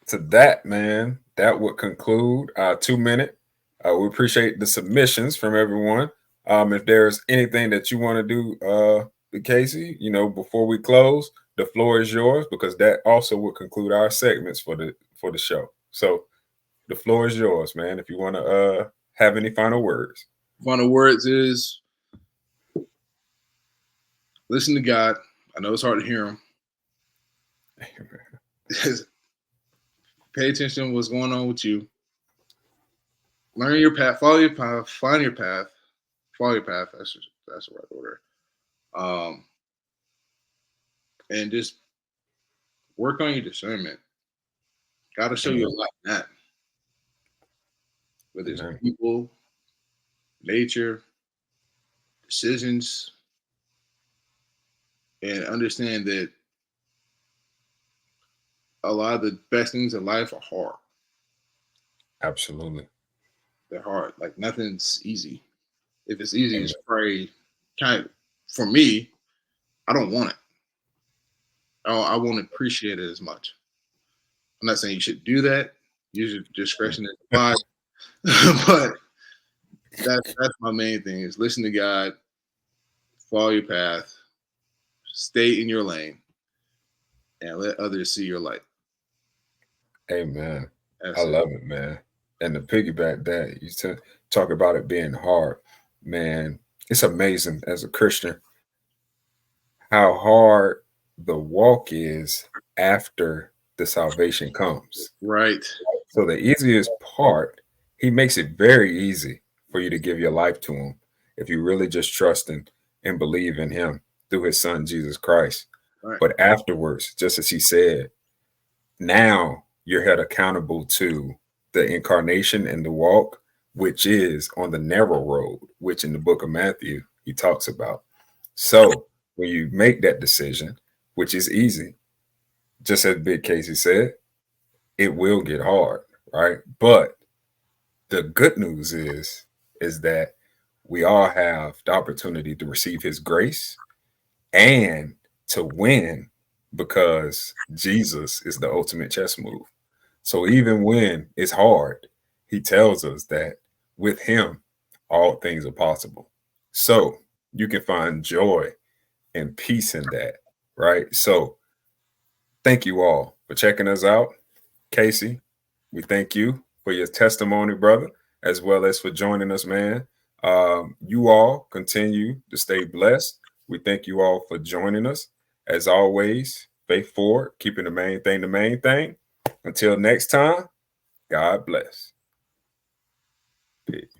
to that, man, that would conclude our 2 minute. We appreciate the submissions from everyone. If there's anything that you want to do, Casey, before we close, the floor is yours because that also will conclude our segments for the show. So the floor is yours, man. If you want to have any final words. Final words is listen to God. I know it's hard to hear him. Pay attention to what's going on with you. Learn your path, follow your path, find your path, follow your path. That's the right order. And just work on your discernment. Got to show you a lot in that. Whether it's people, nature, decisions, and understand that a lot of the best things in life are hard. Absolutely. They're hard. Like nothing's easy. If it's easy, it's probably kind of, for me, I don't want it. I won't appreciate it as much. I'm not saying you should do that. Use your discretion as advised. But that's my main thing is listen to God, follow your path, stay in your lane, and let others see your light. Amen. I love it, man. And to piggyback that, you talk about it being hard, man. It's amazing as a Christian how hard the walk is after the salvation comes. Right. So the easiest part, he makes it very easy for you to give your life to him if you really just trust and believe in him through his son, Jesus Christ. Right. But afterwards, just as he said, now you're held accountable to the incarnation and the walk, which is on the narrow road, which in the book of Matthew, he talks about. So when you make that decision, which is easy, just as Big Casey said, it will get hard, right? But the good news is that we all have the opportunity to receive his grace and to win because Jesus is the ultimate chess move. So even when it's hard, he tells us that with him, all things are possible. So you can find joy and peace in that, right? So thank you all for checking us out. Casey, we thank you for your testimony, brother, as well as for joining us, man. You all continue to stay blessed. We thank you all for joining us. As always, faith forward, keeping the main thing the main thing. Until next time, God bless. Peace.